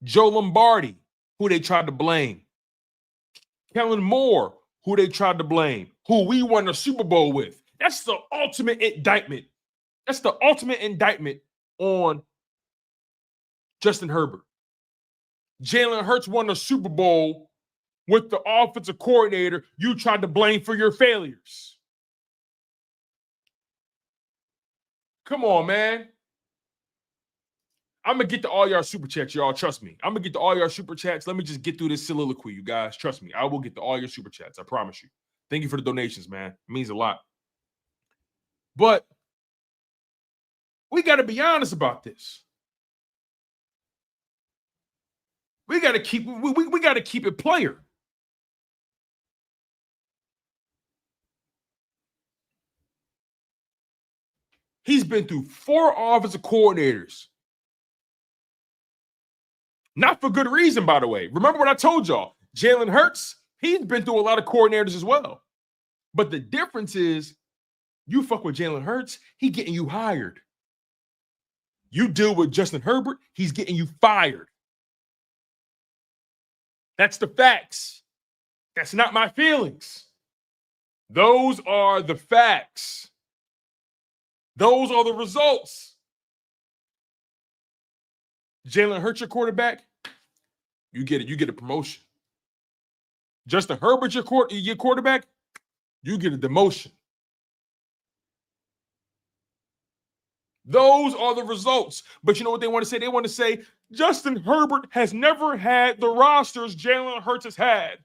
Joe Lombardi, who they tried to blame, Kellen Moore, who they tried to blame, who we won the Super Bowl with. That's the ultimate indictment. That's the ultimate indictment on Justin Herbert. Jalen Hurts won the Super Bowl with the offensive coordinator you tried to blame for your failures. Come on, man. I'm going to get to all y'all super chats, y'all. Trust me. I'm going to get to all y'all super chats. Let me just get through this soliloquy, you guys. Trust me. I will get to all your super chats. I promise you. Thank you for the donations, man. It means a lot. But we got to be honest about this. We got to keep it player. He's been through 4 offensive coordinators. Not for good reason, by the way. Remember what I told y'all. Jalen Hurts, he's been through a lot of coordinators as well. But the difference is you fuck with Jalen Hurts, he getting you hired. You deal with Justin Herbert, he's getting you fired. That's the facts. That's not my feelings. Those are the facts. Those are the results. Jalen Hurts, your quarterback, you get it. You get a promotion. Justin Herbert, your quarterback, you get a demotion. Those are the results. But you know what they want to say? They want to say Justin Herbert has never had the rosters Jalen Hurts has had.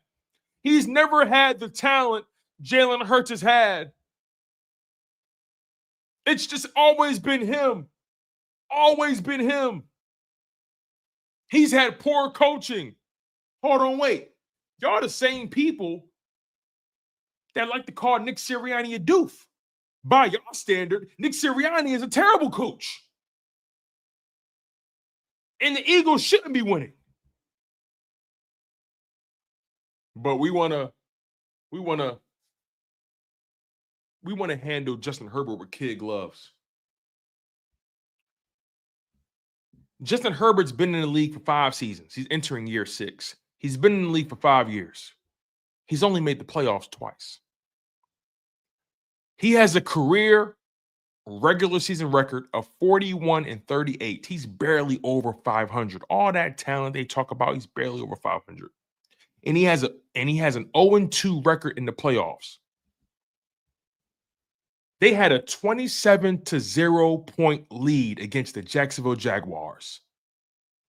He's never had the talent Jalen Hurts has had. It's just always been him. Always been him. He's had poor coaching. Hold on, wait. Y'all the same people that like to call Nick Sirianni a doof. By y'all standard, Nick Sirianni is a terrible coach. And the Eagles shouldn't be winning. But we wanna handle Justin Herbert with kid gloves. Justin Herbert's been in the league for 5 seasons. He's entering year 6. He's been in the league for 5 years. He's only made the playoffs twice. He has a career regular season record of 41-38. He's barely over 500. All that talent they talk about, he's barely over 500. And he has an 0-2 record in the playoffs. They had a 27-0 point lead against the Jacksonville Jaguars.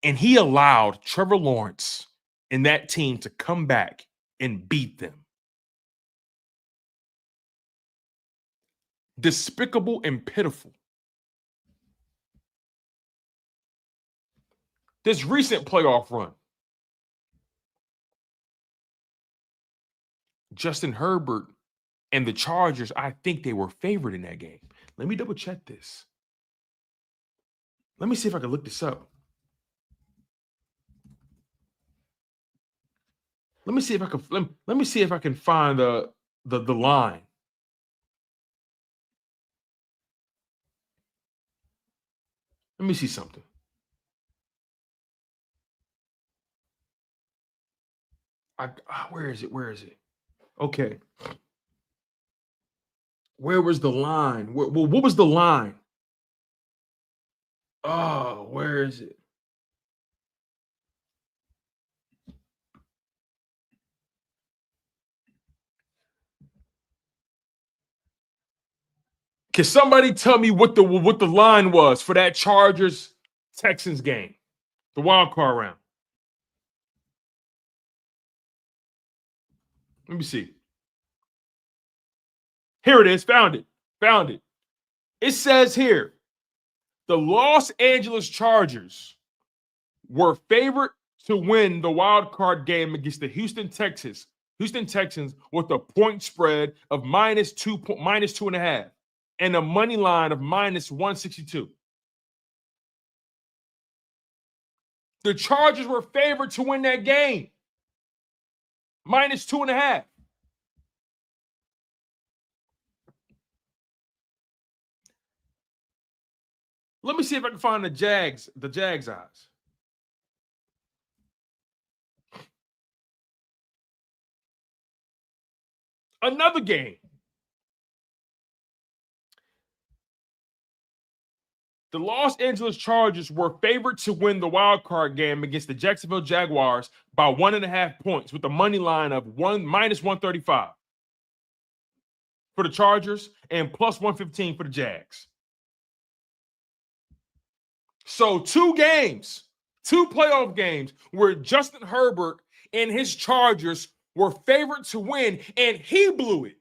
And he allowed Trevor Lawrence and that team to come back and beat them. Despicable and pitiful. This recent playoff run, Justin Herbert and the Chargers, I think they were favored in that game. Let me double check this. Let me see if I can look this up. Let me see if I can find the line. Let me see something. Where is it? Okay. Where was the line? What was the line? Oh, where is it? Can somebody tell me what the line was for that Chargers Texans game, the wild card round? Let me see. Here it is. Found it. It says here, the Los Angeles Chargers were favored to win the wild card game against the Houston Texans with a point spread of -2.5 and a money line of -162. The Chargers were favored to win that game. -2.5. Let me see if I can find the Jags odds. Another game. The Los Angeles Chargers were favored to win the wild card game against the Jacksonville Jaguars by 1.5 points with a money line of -135 for the Chargers and +115 for the Jags. So 2 playoff games where Justin Herbert and his Chargers were favored to win, and he blew it.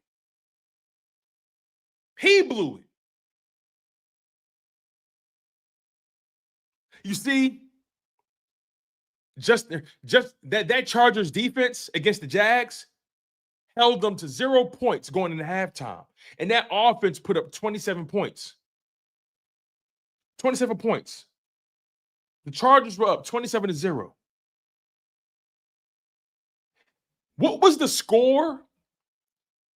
You see, just that Chargers defense against the Jags held them to 0 points going into halftime. And that offense put up 27 points. 27 points. The Chargers were up 27-0. What was the score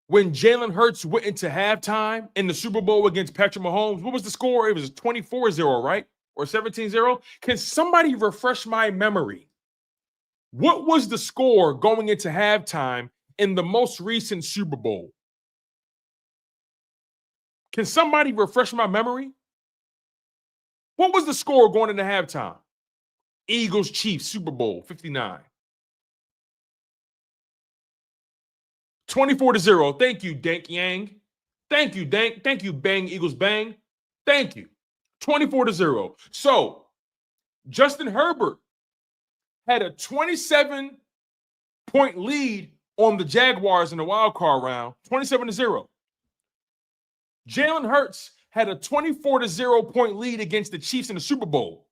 when Jalen Hurts went into halftime in the Super Bowl against Patrick Mahomes? What was the score? It was 24-0, right? Or 17-0? Can somebody refresh my memory? What was the score going into halftime in the most recent Super Bowl? Can somebody refresh my memory? What was the score going into halftime? Eagles Chiefs Super Bowl 59. 24-0. Thank you, Dank Yang. Thank you, Dank. Thank you, Bang Eagles Bang. Thank you. 24-0. So Justin Herbert had a 27-point lead on the Jaguars in the wild card round, 27-0. Jalen Hurts had a 24-0 point lead against the Chiefs in the Super Bowl.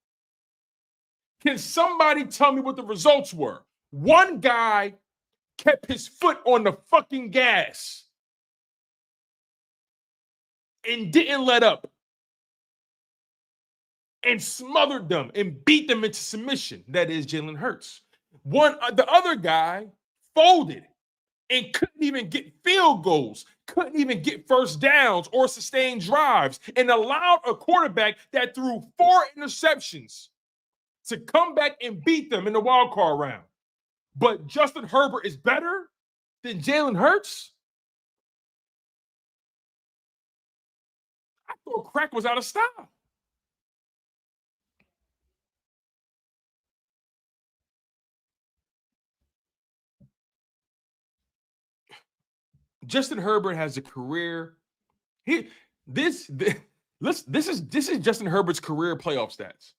Can somebody tell me what the results were? One guy kept his foot on the fucking gas and didn't let up and smothered them and beat them into submission. That is Jalen Hurts. The other guy folded and couldn't even get field goals, couldn't even get first downs or sustain drives, and allowed a quarterback that threw 4 interceptions to come back and beat them in the wild card round. But Justin Herbert is better than Jalen Hurts? I thought crack was out of style. Justin Herbert has a career. This is Justin Herbert's career playoff stats.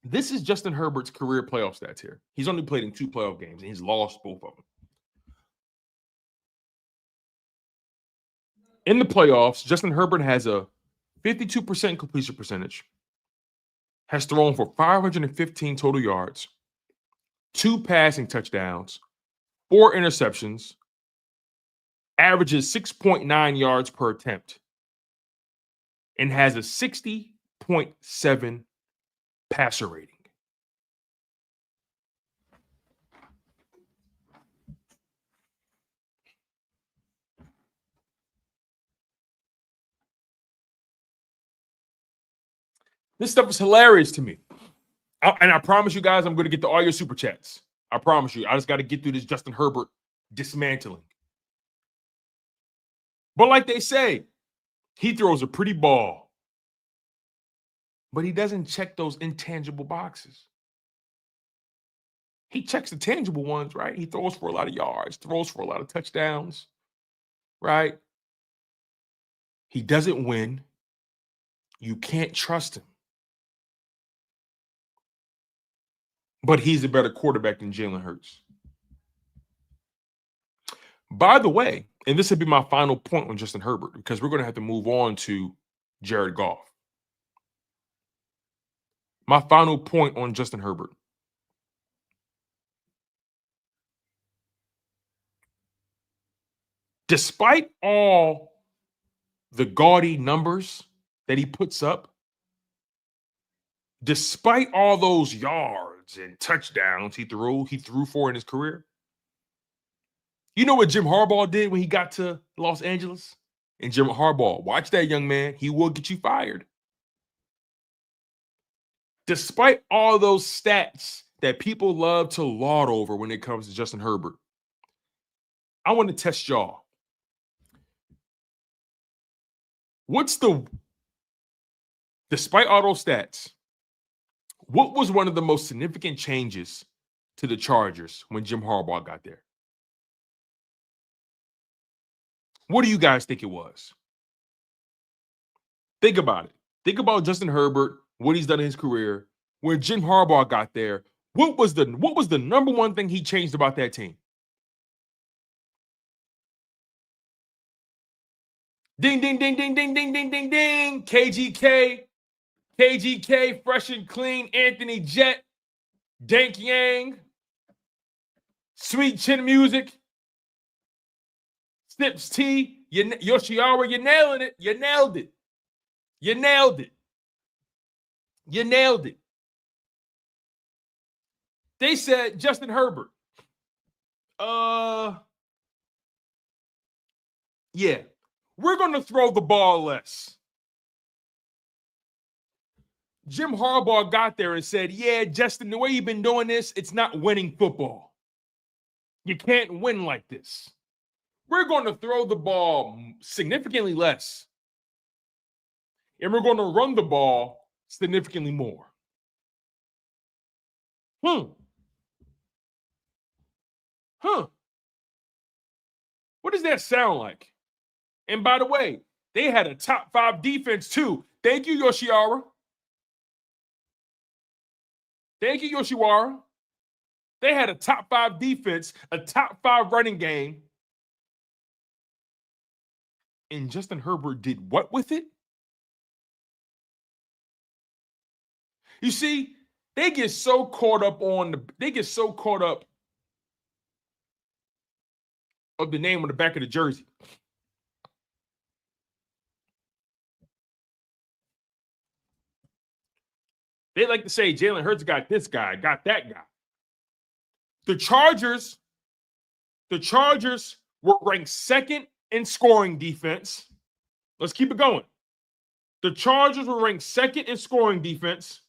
This is Justin Herbert's career playoff stats here. He's only played in 2 playoff games, and he's lost both of them. In the playoffs, Justin Herbert has a 52% completion percentage, has thrown for 515 total yards, 2 passing touchdowns, 4 interceptions, averages 6.9 yards per attempt, and has a 60.7 passer rating. This stuff is hilarious to me. And I promise you guys, I'm going to get to all your super chats. I promise you. I just got to get through this Justin Herbert dismantling. But like they say, he throws a pretty ball. But he doesn't check those intangible boxes. He checks the tangible ones, right? He throws for a lot of yards, throws for a lot of touchdowns, right? He doesn't win. You can't trust him. But he's a better quarterback than Jalen Hurts. By the way, and this would be my final point on Justin Herbert, because we're going to have to move on to Jared Goff. My final point on Justin Herbert. Despite all the gaudy numbers that he puts up, despite all those yards and touchdowns he threw for in his career, you know what Jim Harbaugh did when he got to Los Angeles? And Jim Harbaugh, watch that young man, he will get you fired. Despite all those stats that people love to laud over when it comes to Justin Herbert, I want to test y'all. Despite all those stats, what was one of the most significant changes to the Chargers when Jim Harbaugh got there? What do you guys think it was? Think about it. Think about Justin Herbert, what he's done in his career. When Jim Harbaugh got there, what was the number one thing he changed about that team? Ding, ding, ding, ding, ding, ding, ding, ding, ding. KGK, fresh and clean. Anthony Jett, Dank Yang, Sweet Chin Music, Snips T, Yoshiawa, you're nailing it. You nailed it. You nailed it. You nailed it. They said Justin Herbert. Yeah. We're going to throw the ball less. Jim Harbaugh got there and said, yeah, Justin, the way you've been doing this, it's not winning football. You can't win like this. We're going to throw the ball significantly less. And we're going to run the ball significantly more. What does that sound like? And by the way, they had a top 5 defense too. Thank you, Yoshiara. Thank you, Yoshiwara. They had a top 5 defense, a top 5 running game. And Justin Herbert did what with it? You see, they get so caught up of the name on the back of the jersey. They like to say Jalen Hurts got this guy, got that guy. The Chargers The Chargers were ranked second in scoring defense. Let's keep it going. The Chargers were ranked second in scoring defense.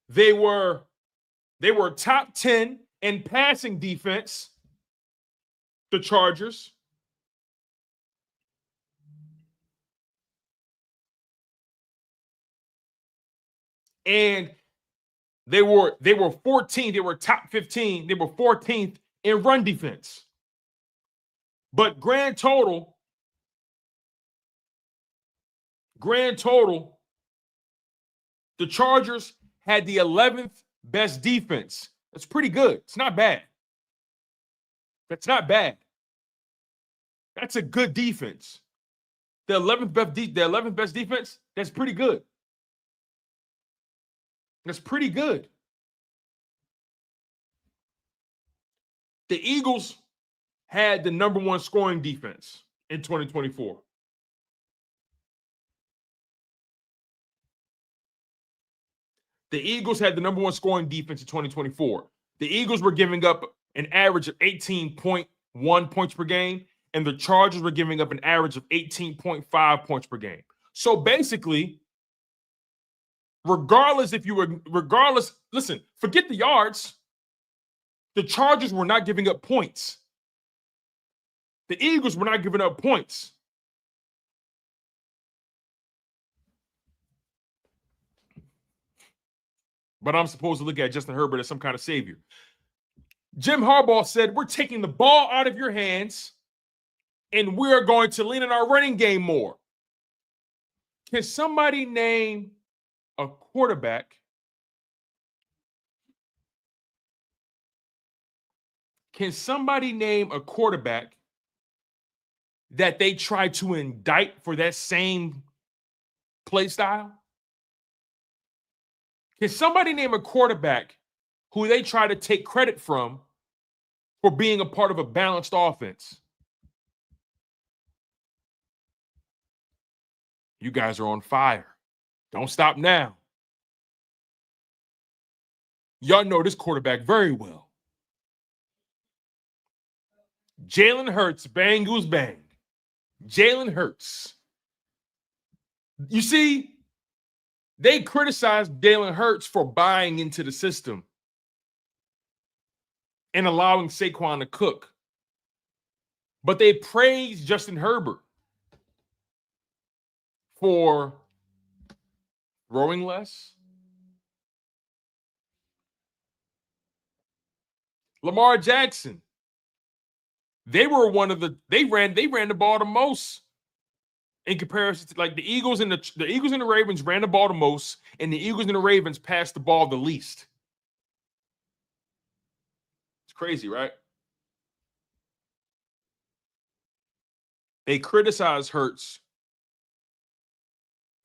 They were top 10 in passing defense, the Chargers. And they were 14th. They were top 15. They were 14th in run defense. But grand total, the Chargers had the 11th best defense. That's pretty good. It's not bad. That's not bad. That's a good defense. The 11th best defense, that's pretty good. That's pretty good. The Eagles had the number one scoring defense in 2024. The Eagles had the number one scoring defense in 2024. The Eagles were giving up an average of 18.1 points per game, and the Chargers were giving up an average of 18.5 points per game. So basically, listen, forget the yards. The Chargers were not giving up points. The Eagles were not giving up points. But I'm supposed to look at Justin Herbert as some kind of savior. Jim Harbaugh said, we're taking the ball out of your hands and we're going to lean on our running game more. Can somebody name a quarterback that they try to indict for that same play style? Can somebody name a quarterback who they try to take credit from for being a part of a balanced offense? You guys are on fire. Don't stop now. Y'all know this quarterback very well. Jalen Hurts, bang goose bang. Jalen Hurts. You see, they criticized Jalen Hurts for buying into the system and allowing Saquon to cook. But they praised Justin Herbert for throwing less. Lamar Jackson. They ran the ball the most in comparison to, like, the Eagles and the Ravens ran the ball the most, and the Eagles and the Ravens passed the ball the least. It's crazy, right? They criticize Hurts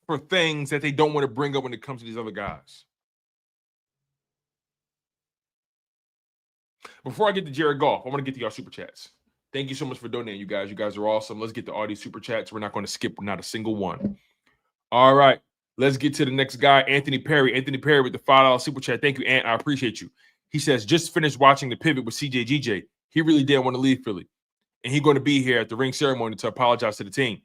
for things that they don't want to bring up when it comes to these other guys. Before I get to Jared Goff, I want to get to y'all super chats. Thank you so much for donating, you guys. You guys are awesome. Let's get to all these super chats. We're not going to skip not a single one. All right. Let's get to the next guy, Anthony Perry. Anthony Perry with the $5 super chat. Thank you, Ant. I appreciate you. He says, just finished watching the pivot with CJGJ. He really didn't want to leave Philly. And he's going to be here at the ring ceremony to apologize to the team.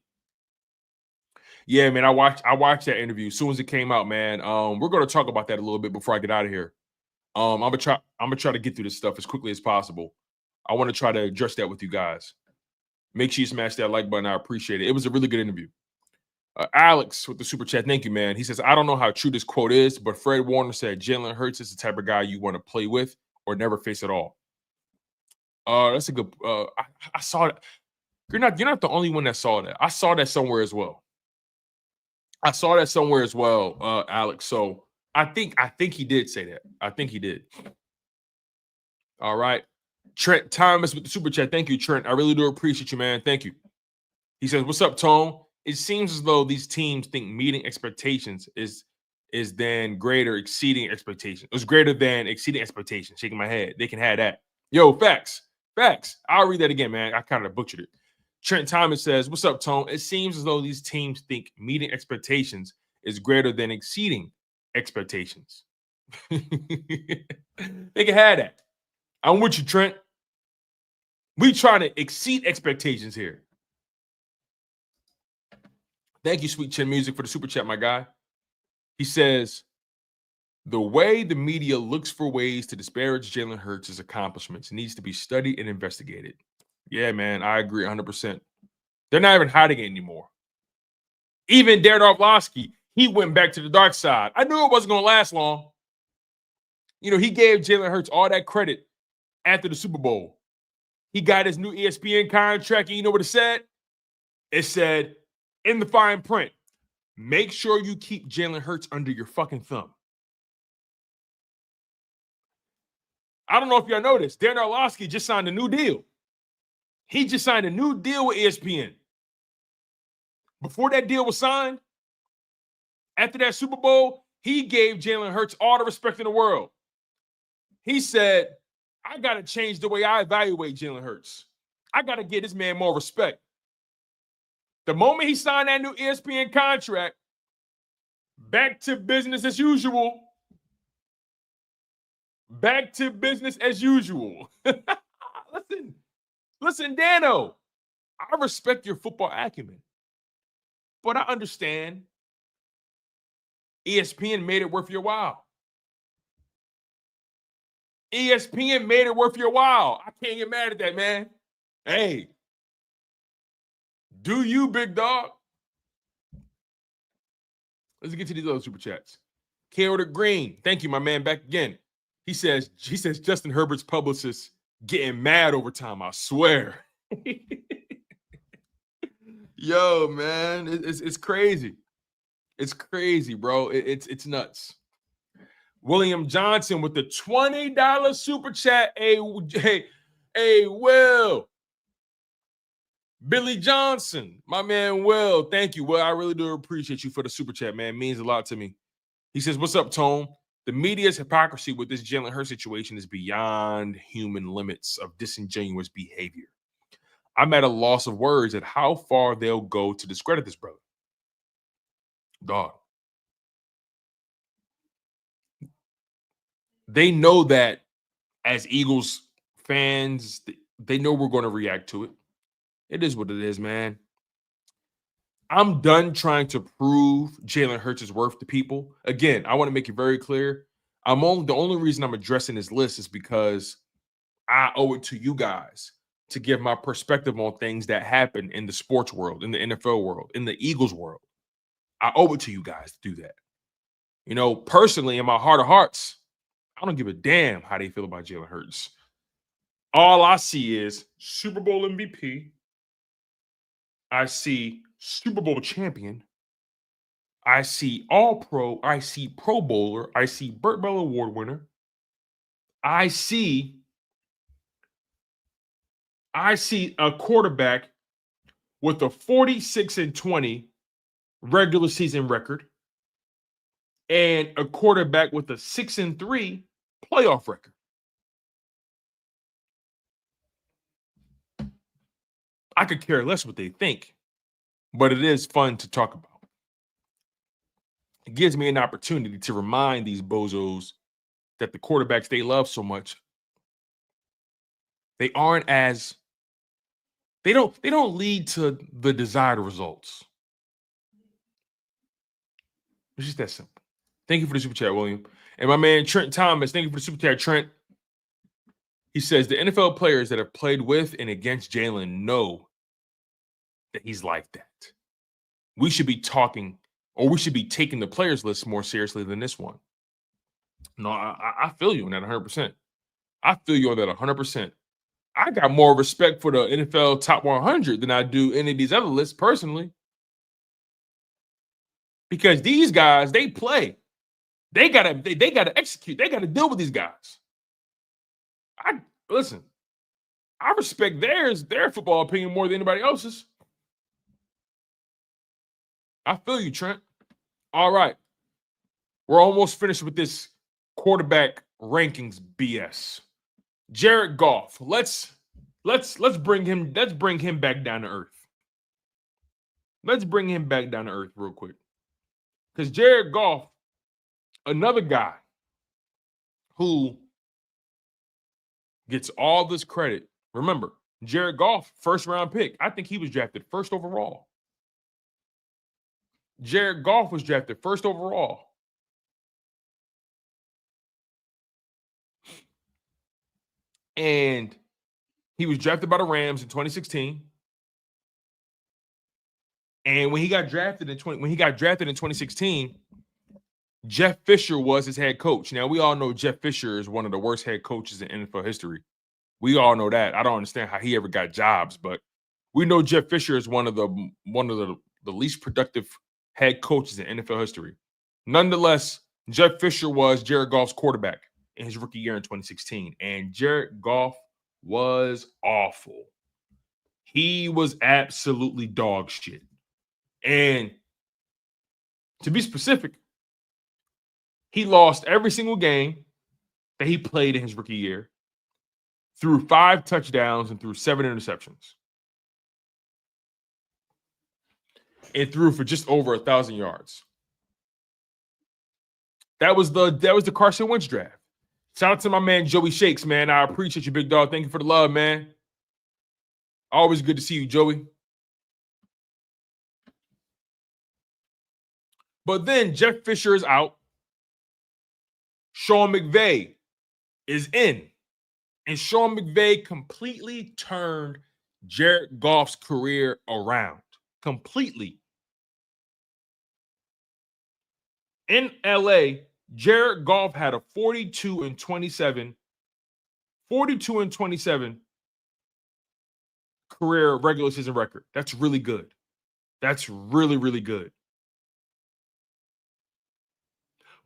Yeah, man, I watched that interview as soon as it came out, man. We're going to talk about that a little bit before I get out of here. I'm gonna try to get through this stuff as quickly as possible. I want to try to address that with you guys. Make sure you smash that like button. I appreciate it. It was a really good interview. Alex with the super chat. Thank you, man. He says, I don't know how true this quote is, but Fred Warner said Jalen Hurts is the type of guy you want to play with or never face at all. That's a good. I saw it. You're not the only one that saw that. I saw that somewhere as well. Alex. So I think he did say that. I think he did. All right. Trent Thomas with the super chat. Thank you, Trent. I really do appreciate you, man. Thank you. He says, what's up, Tone? It seems as though these teams think meeting expectations is then greater exceeding expectations. It was greater than exceeding expectations. Shaking my head. They can have that. Yo, facts. I'll read that again, man. I kind of butchered it. Trent Thomas says, what's up, Tone? It seems as though these teams think meeting expectations is greater than exceeding expectations. They can have that. I'm with you, Trent. We trying to exceed expectations here. Thank you, Sweet Chin Music, for the super chat, my guy. He says, the way the media looks for ways to disparage Jalen Hurts' accomplishments needs to be studied and investigated. Yeah, man, I agree 100%. They're not even hiding it anymore. Even Darren Orlovsky, he went back to the dark side. I knew it wasn't going to last long. You know, he gave Jalen Hurts all that credit after the Super Bowl. He got his new ESPN contract, and you know what it said? It said, in the fine print, make sure you keep Jalen Hurts under your fucking thumb. I don't know if y'all know this. Darren Orlovsky just signed a new deal. He just signed a new deal with ESPN. Before that deal was signed, after that Super Bowl, he gave Jalen Hurts all the respect in the world. He said, I got to change the way I evaluate Jalen Hurts. I got to give this man more respect. The moment he signed that new ESPN contract, back to business as usual. Back to business as usual. Listen, Dano, I respect your football acumen, but I understand ESPN made it worth your while. ESPN made it worth your while. I can't get mad at that, man. Hey, do you, big dog? Let's get to these other super chats. K.O. the Green, thank you, my man, back again. He says Justin Herbert's publicist getting mad over time, I swear. Yo, man, it's crazy. It's crazy, bro. It's nuts. William Johnson with the $20 super chat. Hey, Will. Billy Johnson, my man Will. Thank you, Will. I really do appreciate you for the super chat, man. It means a lot to me. He says, what's up, Tone? The media's hypocrisy with this Jalen Hurts situation is beyond human limits of disingenuous behavior. I'm at a loss of words at how far they'll go to discredit this brother. Dog. They know that as Eagles fans, they know we're going to react to it. It is what it is, man. I'm done trying to prove Jalen Hurts' worth to people. Again, I want to make it very clear. The only reason I'm addressing this list is because I owe it to you guys to give my perspective on things that happen in the sports world, in the NFL world, in the Eagles world. I owe it to you guys to do that. You know, personally, in my heart of hearts, I don't give a damn how they feel about Jalen Hurts. All I see is Super Bowl MVP. I see Super Bowl champion. I see All-Pro. I see Pro Bowler. I see Burt Bell Award winner. I see a quarterback with a 46-20 regular season record and a quarterback with a 6-3 playoff record. I could care less what they think, but it is fun to talk about. It gives me an opportunity to remind these bozos that the quarterbacks they love so much, they don't lead to the desired results. It's just that simple. Thank you for the super chat, William. And my man Trent Thomas, thank you for the super chat, Trent. He says the NFL players that have played with and against Jalen know that he's like that. We should be talking, or we should be taking the players list more seriously than this one. No, I feel you on that 100%. I feel you on that 100%. I got more respect for the NFL top 100 than I do any of these other lists personally. Because these guys, they play. They gotta execute. They gotta deal with these guys. Listen, I respect their football opinion more than anybody else's. I feel you, Trent. All right. We're almost finished with this quarterback rankings BS. Jared Goff. Let's bring him back down to earth. Let's bring him back down to earth real quick. Because Jared Goff, another guy who gets all this credit. Remember, Jared Goff, first-round pick. I think he was drafted first overall. Jared Goff was drafted first overall. And he was drafted by the Rams in 2016. And when he got drafted in 2016, Jeff Fisher was his head coach. Now, we all know Jeff Fisher is one of the worst head coaches in NFL history. We all know that. I don't understand how he ever got jobs, but we know Jeff Fisher is one of the least productive head coaches in NFL history. Nonetheless, Jeff Fisher was Jared Goff's quarterback in his rookie year in 2016, and Jared Goff was awful. He was absolutely dog shit. And to be specific, he lost every single game that he played in his rookie year, threw 5 touchdowns and threw 7 interceptions. And threw for just over 1,000 yards. That was the Carson Wentz draft. Shout out to my man Joey Shakes, man. I appreciate you, big dog. Thank you for the love, man. Always good to see you, Joey. But then Jeff Fisher is out. Sean McVay is in. And Sean McVay completely turned Jared Goff's career around. Completely. In LA, Jared Goff had a 42-27 career regular season record. That's really good. That's really, really good.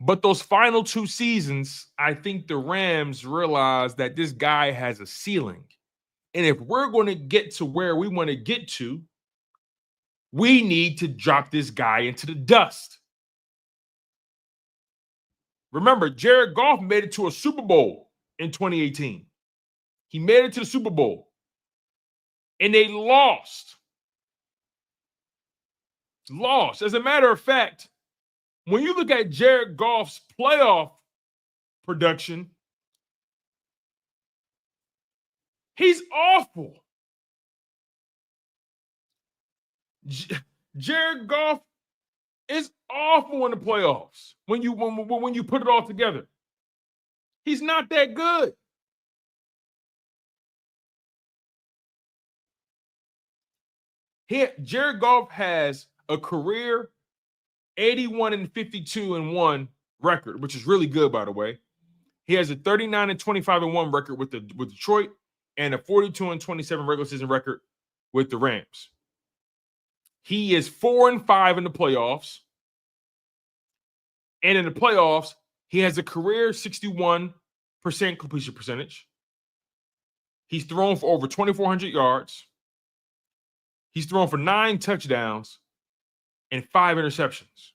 But those final 2 seasons, I think the Rams realized that this guy has a ceiling. And if we're going to get to where we want to get to, we need to drop this guy into the dust. Remember, Jared Goff made it to a Super Bowl in 2018. He made it to the Super Bowl. And they lost. As a matter of fact, when you look at Jared Goff's playoff production, he's awful. Jared Goff is awful in the playoffs when you put it all together. He's not that good. Jared Goff has a career 81-52-1 record, which is really good, by the way. He has a 39-25-1 record with Detroit and a 42-27 regular season record with the Rams. He is 4-5 in the playoffs. And in the playoffs, he has a career 61% completion percentage. He's thrown for over 2,400 yards. He's thrown for 9 touchdowns and 5 interceptions.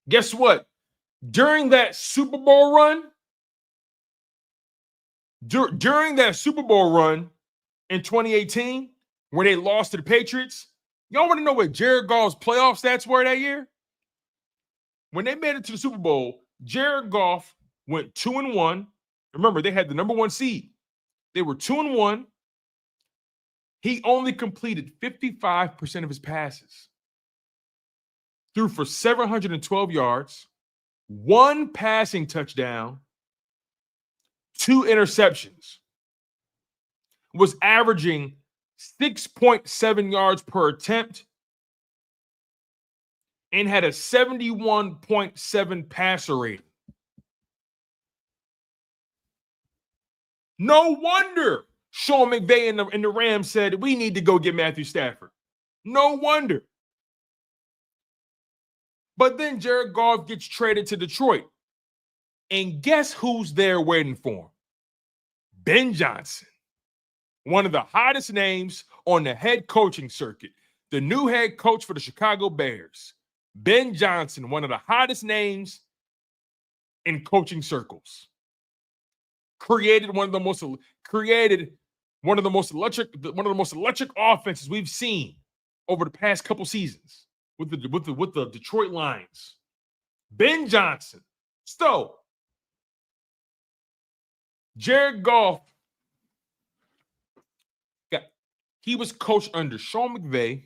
Guess what? During that Super Bowl run, in 2018, when they lost to the Patriots, y'all want to know what Jared Goff's playoff stats were that year? When they made it to the Super Bowl, Jared Goff went 2-1. Remember, they had the number 1 seed. They were 2-1. He only completed 55% of his passes. Threw for 712 yards, 1 passing touchdown, 2 interceptions. Was averaging 6.7 yards per attempt and had a 71.7 passer rating. No wonder Sean McVay and the Rams said, we need to go get Matthew Stafford. No wonder. But then Jared Goff gets traded to Detroit. And guess who's there waiting for him? Ben Johnson. One of the hottest names on the head coaching circuit. The new head coach for the Chicago Bears. Ben Johnson, one of the hottest names in coaching circles. Created one of the most electric offenses we've seen over the past couple seasons. with the Detroit Lions. Ben Johnson. So, Jared Goff, he was coached under Sean McVay,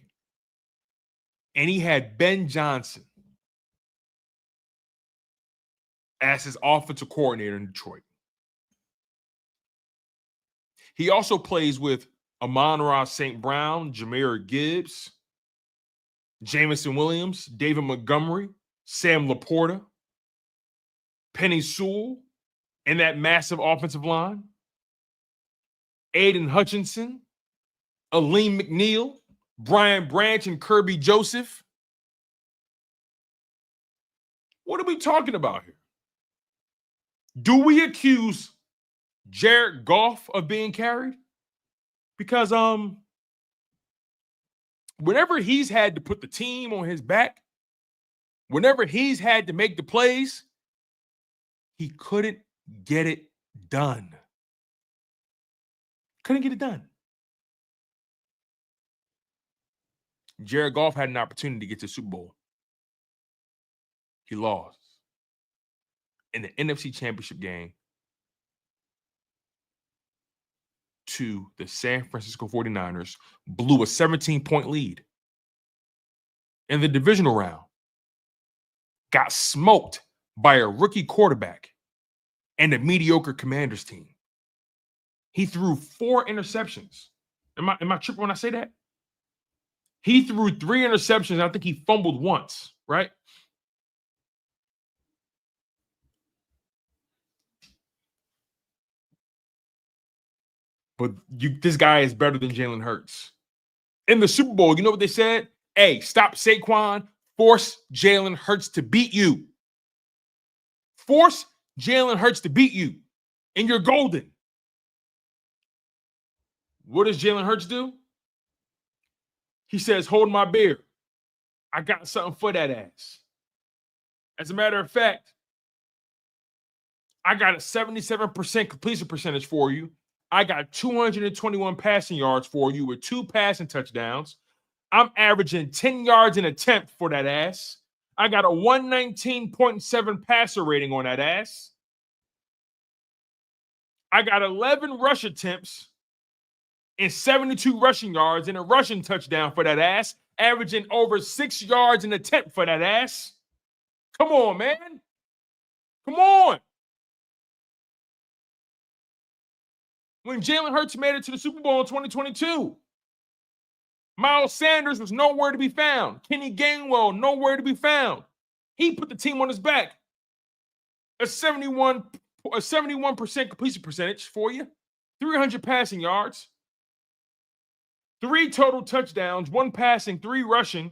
and he had Ben Johnson as his offensive coordinator in Detroit. He also plays with Amon-Ra St. Brown, Jahmyr Gibbs, Jameson Williams, David Montgomery, Sam Laporta, Penny Sewell, and that massive offensive line, Aiden Hutchinson, Aleem McNeil, Brian Branch, and Kirby Joseph. What are we talking about here? Do we accuse Jared Goff of being carried? Because whenever he's had to put the team on his back, whenever he's had to make the plays, he couldn't get it done. Couldn't get it done. Jared Goff had an opportunity to get to the Super Bowl. He lost in the NFC Championship game to the San Francisco 49ers, blew a 17-point lead in the divisional round, got smoked by a rookie quarterback and a mediocre Commanders team. He threw 4 interceptions. Am I tripping when I say that? He threw 3 interceptions, and I think he fumbled once, right? But this guy is better than Jalen Hurts. In the Super Bowl, you know what they said? Hey, stop Saquon. Force Jalen Hurts to beat you. Force Jalen Hurts to beat you. And you're golden. What does Jalen Hurts do? He says, hold my beer. I got something for that ass. As a matter of fact, I got a 77% completion percentage for you. I got 221 passing yards for you with 2 passing touchdowns. I'm averaging 10 yards an attempt for that ass. I got a 119.7 passer rating on that ass. I got 11 rush attempts and 72 rushing yards and a rushing touchdown for that ass, averaging over 6 yards an attempt for that ass. Come on, man. Come on. When Jalen Hurts made it to the Super Bowl in 2022, Miles Sanders was nowhere to be found. Kenny Gainwell, nowhere to be found. He put the team on his back. A 71% completion percentage for you, 300 passing yards, 3 total touchdowns, 1 passing, 3 rushing,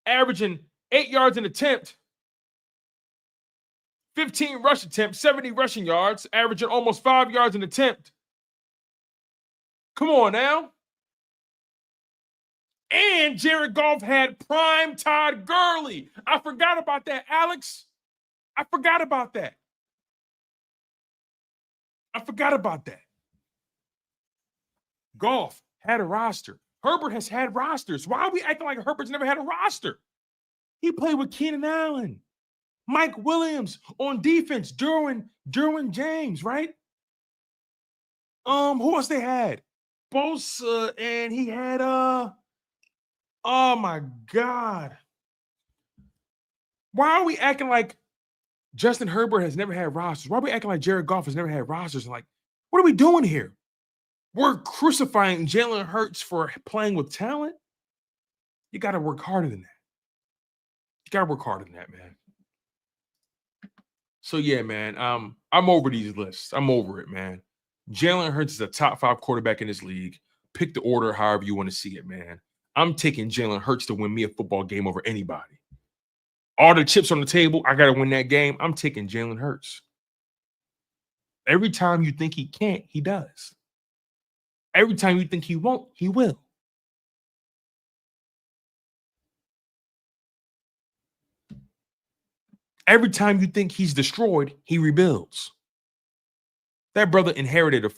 averaging 8 yards an attempt, 15 rush attempts, 70 rushing yards, averaging almost 5 yards an attempt. Come on now. And Jared Goff had prime Todd Gurley. I forgot about that, Alex. I forgot about that. Goff had a roster. Herbert has had rosters. Why are we acting like Herbert's never had a roster? He played with Keenan Allen, Mike Williams on defense, Derwin James, right? Who else they had? Bosa, and he had oh my God. Why are we acting like Justin Herbert has never had rosters? Why are we acting like Jared Goff has never had rosters? Like, what are we doing here? We're crucifying Jalen Hurts for playing with talent. You got to work harder than that. Man. So, yeah, man, I'm over these lists. I'm over it, man. Jalen Hurts is a top 5 quarterback in this league. Pick the order however you want to see it, man. I'm taking Jalen Hurts to win me a football game over anybody. All the chips on the table, I got to win that game. I'm taking Jalen Hurts. Every time you think he can't, he does. Every time you think he won't, he will. Every time you think he's destroyed, he rebuilds. That brother inherited a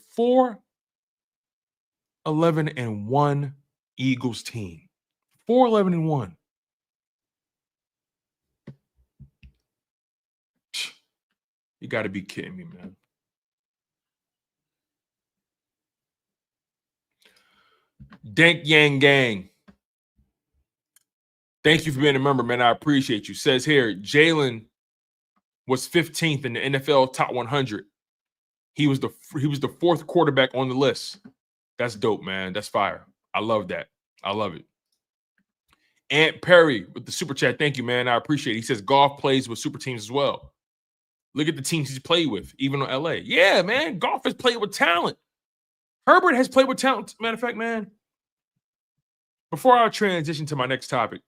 4-11-1 Eagles team. 4-11-1. You got to be kidding me, man. Dank Yang Gang. Thank you for being a member, man. I appreciate you. Says here, Jalen was 15th in the NFL top 100. He was the fourth quarterback on the list. That's dope, man. That's fire. I love that. I love it. Ant Perry with the super chat. Thank you, man. I appreciate it. He says Goff plays with super teams as well. Look at the teams he's played with, even on LA. Yeah, man. Goff has played with talent. Herbert has played with talent. Matter of fact, man, before I transition to my next topic,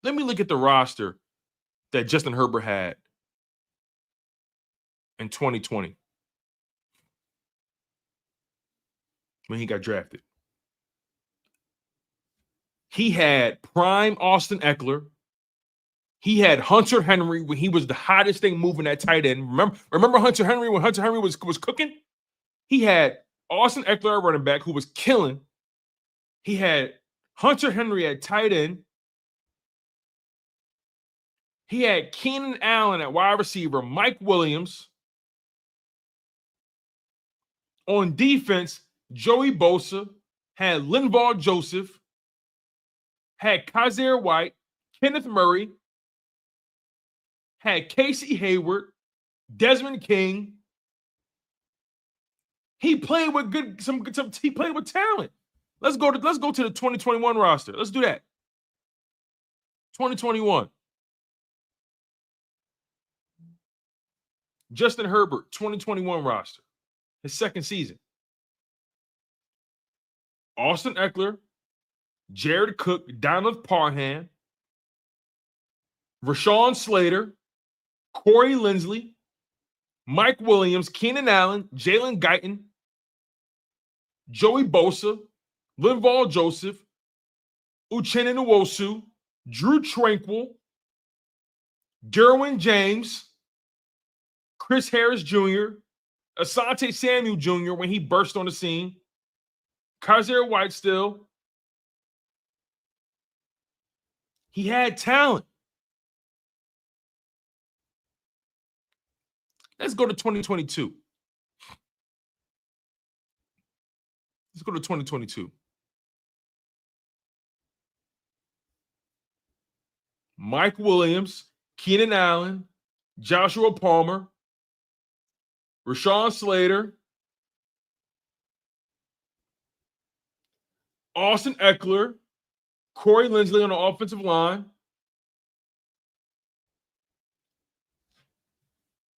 let me look at the roster that Justin Herbert had in 2020 when he got drafted. He had prime Austin Eckler. He had Hunter Henry when he was the hottest thing moving at tight end. Remember Hunter Henry when Hunter Henry was cooking? He had Austin Eckler at running back who was killing. He had Hunter Henry at tight end. He had Keenan Allen at wide receiver, Mike Williams. On defense, Joey Bosa had Linval Joseph, had Kaiser White, Kenneth Murray, had Casey Hayward, Desmond King. He played with he played with talent. Let's go to the 2021 roster. Let's do that. 2021. Justin Herbert, 2021 roster. His second season. Austin Eckler, Jared Cook, Donald Parham, Rashawn Slater, Corey Linsley, Mike Williams, Keenan Allen, Jalen Guyton, Joey Bosa, Linval Joseph, Uchenna Nwosu, Drew Tranquil, Derwin James, Chris Harris Jr., Asante Samuel Jr. when he burst on the scene, Kaiser White still. He had talent. Let's go to 2022. Let's go to 2022. Mike Williams, Keenan Allen, Joshua Palmer, Rashawn Slater, Austin Eckler, Corey Linsley on the offensive line.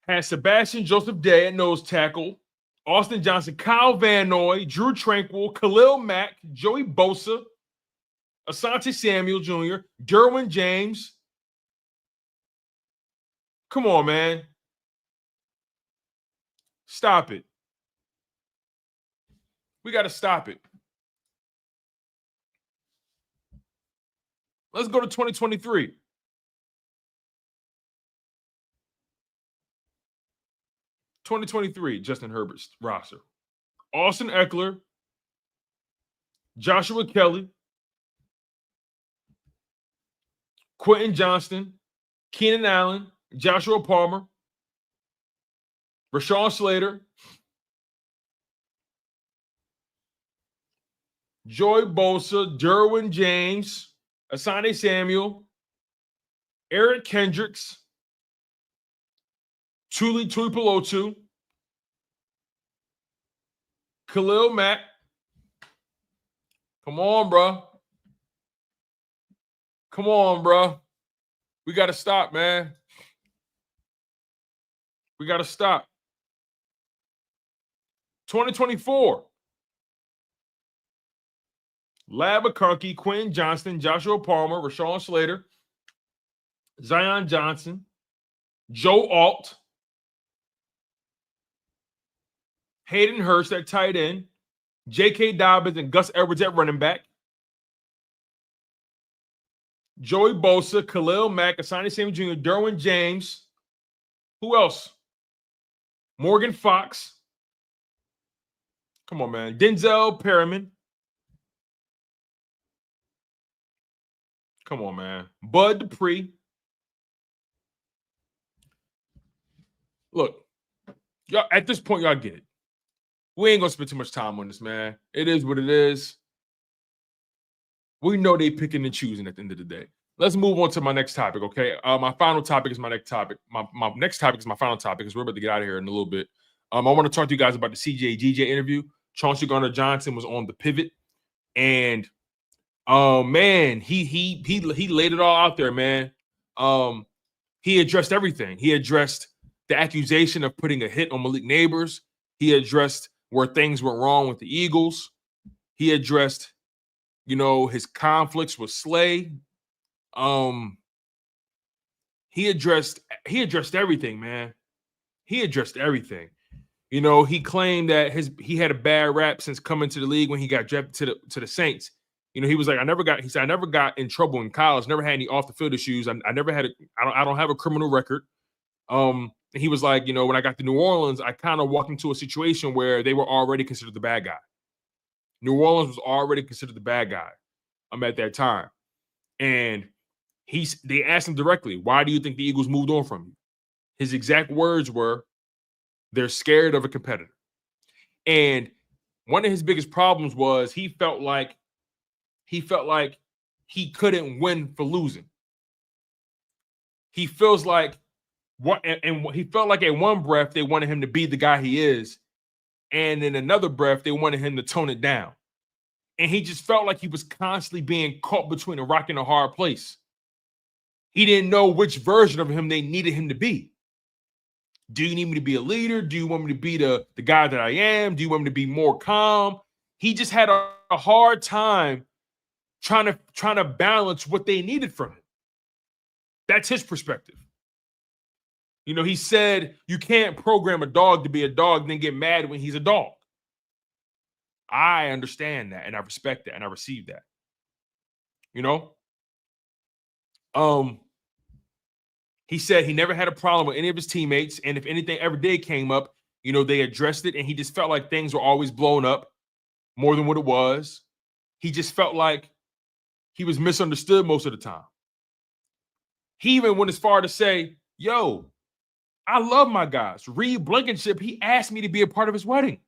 Had Sebastian Joseph Day at nose tackle, Austin Johnson, Kyle Van Noy, Drew Tranquil, Khalil Mack, Joey Bosa, Asante Samuel Jr., Derwin James. Come on, man. Stop it. We got to stop it. Let's go to 2023. Justin Herbert's roster. Austin Eckler, Joshua Kelly, Quentin Johnston, Keenan Allen, Joshua Palmer, Rashawn Slater, Joey Bosa, Derwin James, Asante Samuel, Eric Kendricks, Tuli Tuipulotu, Khalil Mack. Come on, bro. Come on, bro. We got to stop, man. We got to stop. 2024. Lab McConkey, Quentin Johnston, Joshua Palmer, Rashawn Slater, Zion Johnson, Joe Alt, Hayden Hurst at tight end, J.K. Dobbins and Gus Edwards at running back, Joey Bosa, Khalil Mack, Asante Samuel Jr., Derwin James. Who else? Morgan Fox. Come on, man. Denzel Perriman. Come on, man. Bud Dupree. Look, y'all, at this point, y'all get it. We ain't gonna spend too much time on this, man. It is what it is. We know they picking and choosing at the end of the day. Let's move on to my next topic, okay? My final topic is my next topic. My next topic is my final topic because we're about to get out of here in a little bit. I want to talk to you guys about the CJGJ interview. Chauncey Gardner-Johnson was on the pivot, and man, he laid it all out there, man. He addressed everything. He addressed the accusation of putting a hit on Malik Neighbors. He addressed where things went wrong with the Eagles. He addressed, his conflicts with Slay. He addressed everything, man. He addressed everything. He claimed that he had a bad rap since coming to the league when he got drafted to the Saints. He was like, I never got in trouble in college, never had any off the field issues. I never had I don't have a criminal record. And he was like, when I got to New Orleans, I kind of walked into a situation where they were already considered the bad guy. New Orleans was already considered the bad guy at that time. And they asked him directly, why do you think the Eagles moved on from you? His exact words were, they're scared of a competitor. And one of his biggest problems was he felt like he couldn't win for losing. He feels like he felt like at one breath they wanted him to be the guy he is, and in another breath they wanted him to tone it down. And he just felt like he was constantly being caught between a rock and a hard place. He didn't know which version of him they needed him to be. Do you need me to be a leader? Do you want me to be the guy that I am? Do you want me to be more calm? He just had a hard time trying to balance what they needed from him. That's his perspective. He said you can't program a dog to be a dog and then get mad when he's a dog. I understand that, and I respect that, and I receive that. He said he never had a problem with any of his teammates, and if anything ever came up, they addressed it, and he just felt like things were always blown up more than what it was. He just felt like he was misunderstood most of the time. He even went as far to say, yo, I love my guys. Reed Blankenship, he asked me to be a part of his wedding.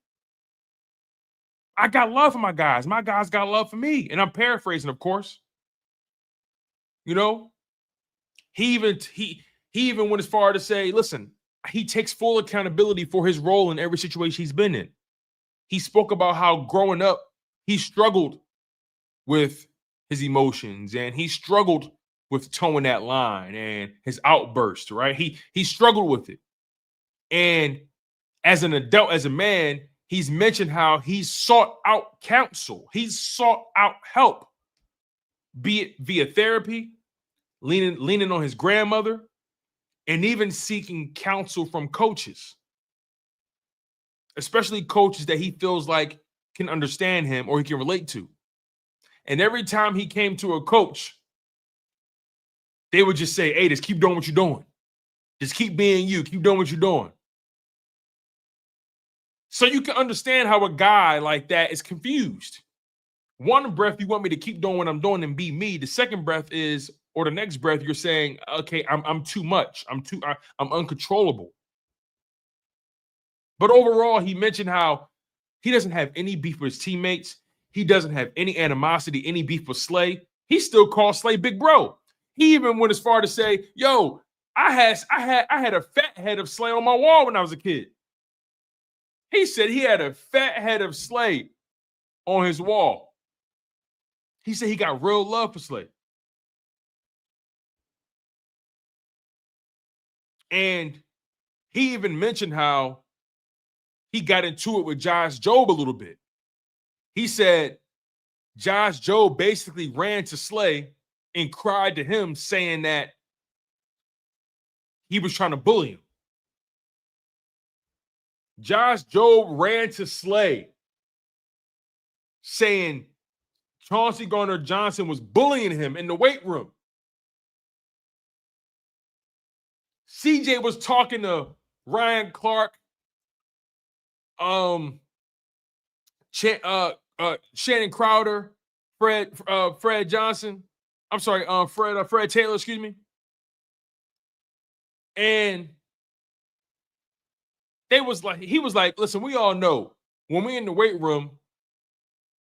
I got love for my guys. My guys got love for me. And I'm paraphrasing, of course. He even went as far to say, listen, he takes full accountability for his role in every situation he's been in. He spoke about how growing up, he struggled with his emotions and he struggled with towing that line and his outburst, right? He struggled with it. And as an adult, as a man, he's mentioned how he sought out counsel. He's sought out help, be it via therapy, leaning on his grandmother, and even seeking counsel from coaches, especially coaches that he feels like can understand him or he can relate to. And every time he came to a coach, they would just say, hey, just keep doing what you're doing. Just keep being you. Keep doing what you're doing. So you can understand how a guy like that is confused. One breath, you want me to keep doing what I'm doing and be me. The second breath is, or the next breath, you're saying, okay, I'm too much. I'm uncontrollable. But overall, he mentioned how he doesn't have any beef with his teammates. He doesn't have any animosity, any beef with Slay. He still calls Slay big bro. He even went as far to say, yo, I had a fat head of Slay on my wall when I was a kid. He said he had a fat head of Slay on his wall. He said he got real love for Slay. And he even mentioned how he got into it with Josh Jobe a little bit. He said Josh Jobe basically ran to Slay and cried to him saying that he was trying to bully him. Josh Jobe ran to Slay saying Chauncey Gardner-Johnson was bullying him in the weight room. CJ was talking to Ryan Clark, Shannon Crowder, Fred Johnson. I'm sorry, Fred Taylor, excuse me. And he was like, listen, we all know when we're in the weight room,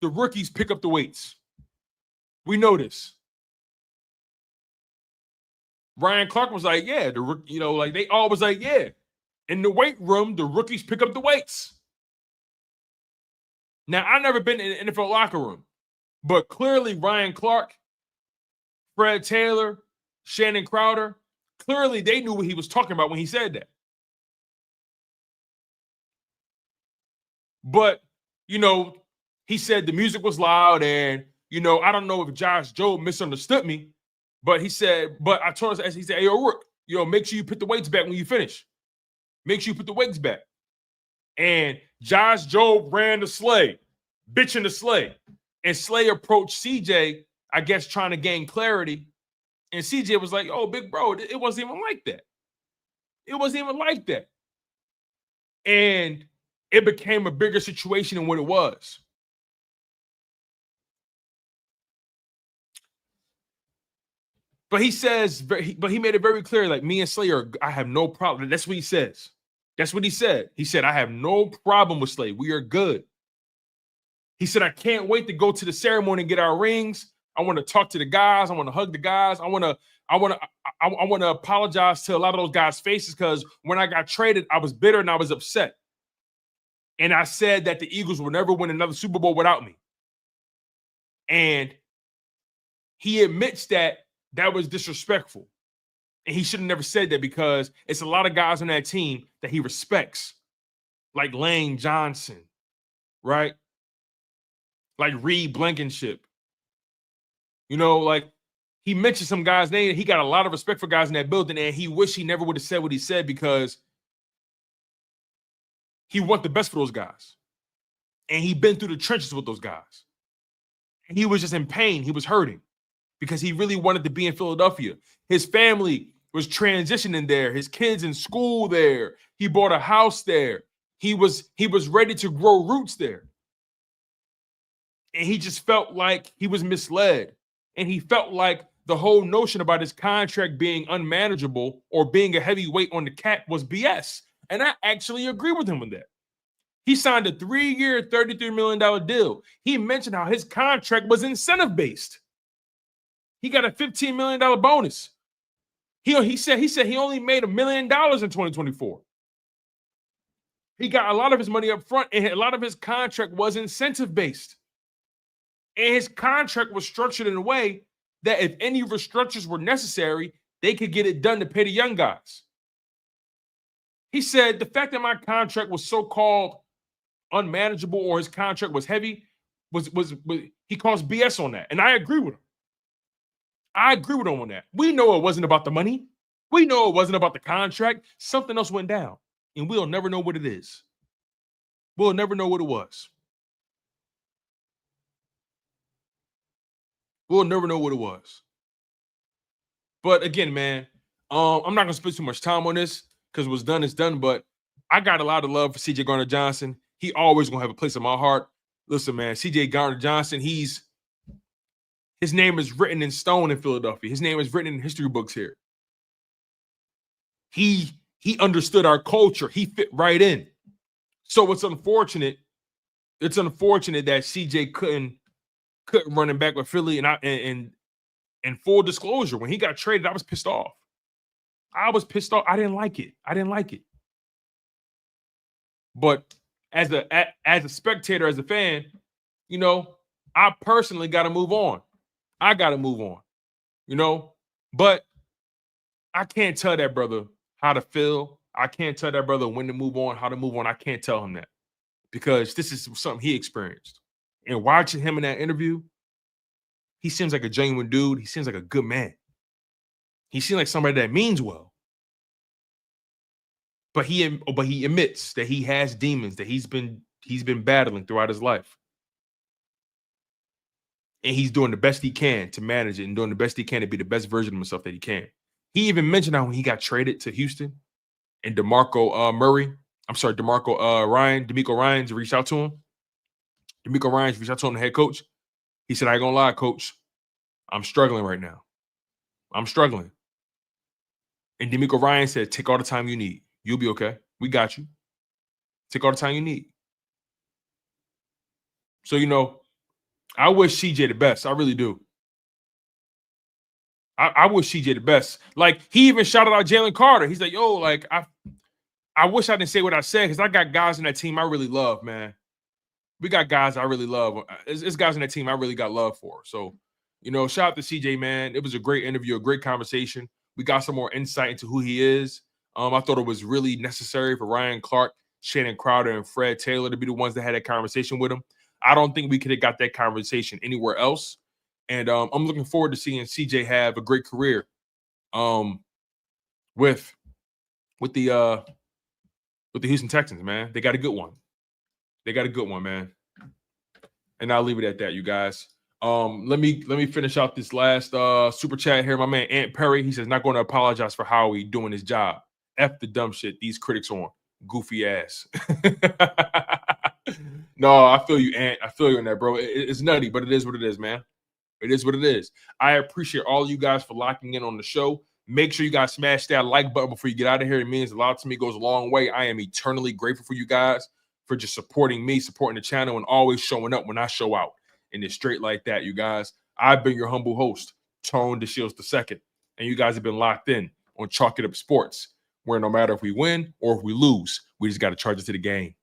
the rookies pick up the weights. We know this. Ryan Clark was like, yeah, they all was like, yeah. In the weight room, the rookies pick up the weights. Now, I've never been in the NFL locker room, but clearly Ryan Clark, Fred Taylor, Shannon Crowder, clearly they knew what he was talking about when he said that. But, he said the music was loud and, I don't know if Josh Jobe misunderstood me, but he said, but I told us, he said, hey, yo, Rook, make sure you put the weights back when you finish. Make sure you put the weights back. And Josh Jobe ran the sleigh, bitching the sleigh. And Slay approached CJ, I guess, trying to gain clarity. And CJ was like, oh, big bro, it wasn't even like that. It wasn't even like that. And it became a bigger situation than what it was. But he made it very clear, like, me and Slayer, I have no problem. That's what he says. That's what he said. He said, I have no problem with Slay. We are good. He said, I can't wait to go to the ceremony and get our rings. I want to talk to the guys. I want to hug the guys. I want to apologize to a lot of those guys' faces because when I got traded, I was bitter and I was upset. And I said that the Eagles will never win another Super Bowl without me. And he admits that was disrespectful. And he should have never said that because it's a lot of guys on that team that he respects, like Lane Johnson, right? Like Reed Blankenship. Like he mentioned some guys' name. He got a lot of respect for guys in that building, and he wished he never would have said what he said because he want the best for those guys. And he been through the trenches with those guys. And he was just in pain. He was hurting because he really wanted to be in Philadelphia. His family was transitioning there. His kids in school there. He bought a house there. He was ready to grow roots there. And he just felt like he was misled. And he felt like the whole notion about his contract being unmanageable or being a heavyweight on the cap was BS. And I actually agree with him on that. He signed a 3-year, $33 million deal. He mentioned how his contract was incentive-based. He got a $15 million bonus. He said he only made $1 million in 2024. He got a lot of his money up front, and a lot of his contract was incentive-based. And his contract was structured in a way that if any restructures were necessary, they could get it done to pay the young guys. He said the fact that my contract was so-called unmanageable or his contract was heavy was he calls BS on that. And I agree with him. I agree with him on that. We know it wasn't about the money. We know it wasn't about the contract. Something else went down, and we'll never know what it is. We'll never know what it was. We'll never know what it was. But again, man, I'm not going to spend too much time on this because what's done is done, but I got a lot of love for CJ Gardner-Johnson. He always going to have a place in my heart. Listen, man, CJ Gardner-Johnson, his name is written in stone in Philadelphia. His name is written in history books here. He understood our culture. He fit right in. So it's unfortunate. It's unfortunate that CJ couldn't run him back with Philly. And full disclosure, when he got traded, I was pissed off. I didn't like it. But as a spectator, as a fan, I personally got to move on. I got to move on, But I can't tell that brother how to feel. I can't tell that brother when to move on, how to move on. I can't tell him that because this is something he experienced. And watching him in that interview, he seems like a genuine dude. He seems like a good man. He seems like somebody that means well. But he admits that he has demons that he's been battling throughout his life. And he's doing the best he can to manage it and doing the best he can to be the best version of himself that he can. He even mentioned how when he got traded to Houston and DeMeco Ryans reached out to him. DeMeco Ryans reached out to him, the head coach. He said, I ain't gonna lie, coach. I'm struggling right now. I'm struggling. And D'Amico Ryan said, take all the time you need. You'll be okay. We got you. Take all the time you need. So, I wish CJ the best. I really do. I wish CJ the best. Like, he even shouted out Jalen Carter. He's like, yo, like, I wish I didn't say what I said because I got guys in that team I really love, man. We got guys I really love. It's guys in that team I really got love for. So, shout out to CJ, man. It was a great interview, a great conversation. We got some more insight into who he is. I thought it was really necessary for Ryan Clark, Shannon Crowder, and Fred Taylor to be the ones that had that conversation with him. I don't think we could have got that conversation anywhere else. And I'm looking forward to seeing CJ have a great career with the Houston Texans, man. They got a good one. They got a good one, man. And I'll leave it at that, you guys. Let me finish out this last super chat here. My man Aunt Perry, he says, not going to apologize for Howie doing his job. F the dumb shit these critics on. Goofy ass. No, I feel you, Aunt. I feel you on that, bro. It's nutty, but it is what it is, man. It is what it is. I appreciate all you guys for locking in on the show. Make sure you guys smash that like button before you get out of here. It means a lot to me. It goes a long way. I am eternally grateful for you guys for just supporting me, supporting the channel, and always showing up when I show out. And it's straight like that, you guys. I've been your humble host, Tone DeShields II, and you guys have been locked in on Chalk It Up Sports, where no matter if we win or if we lose, we just got to charge it to the game.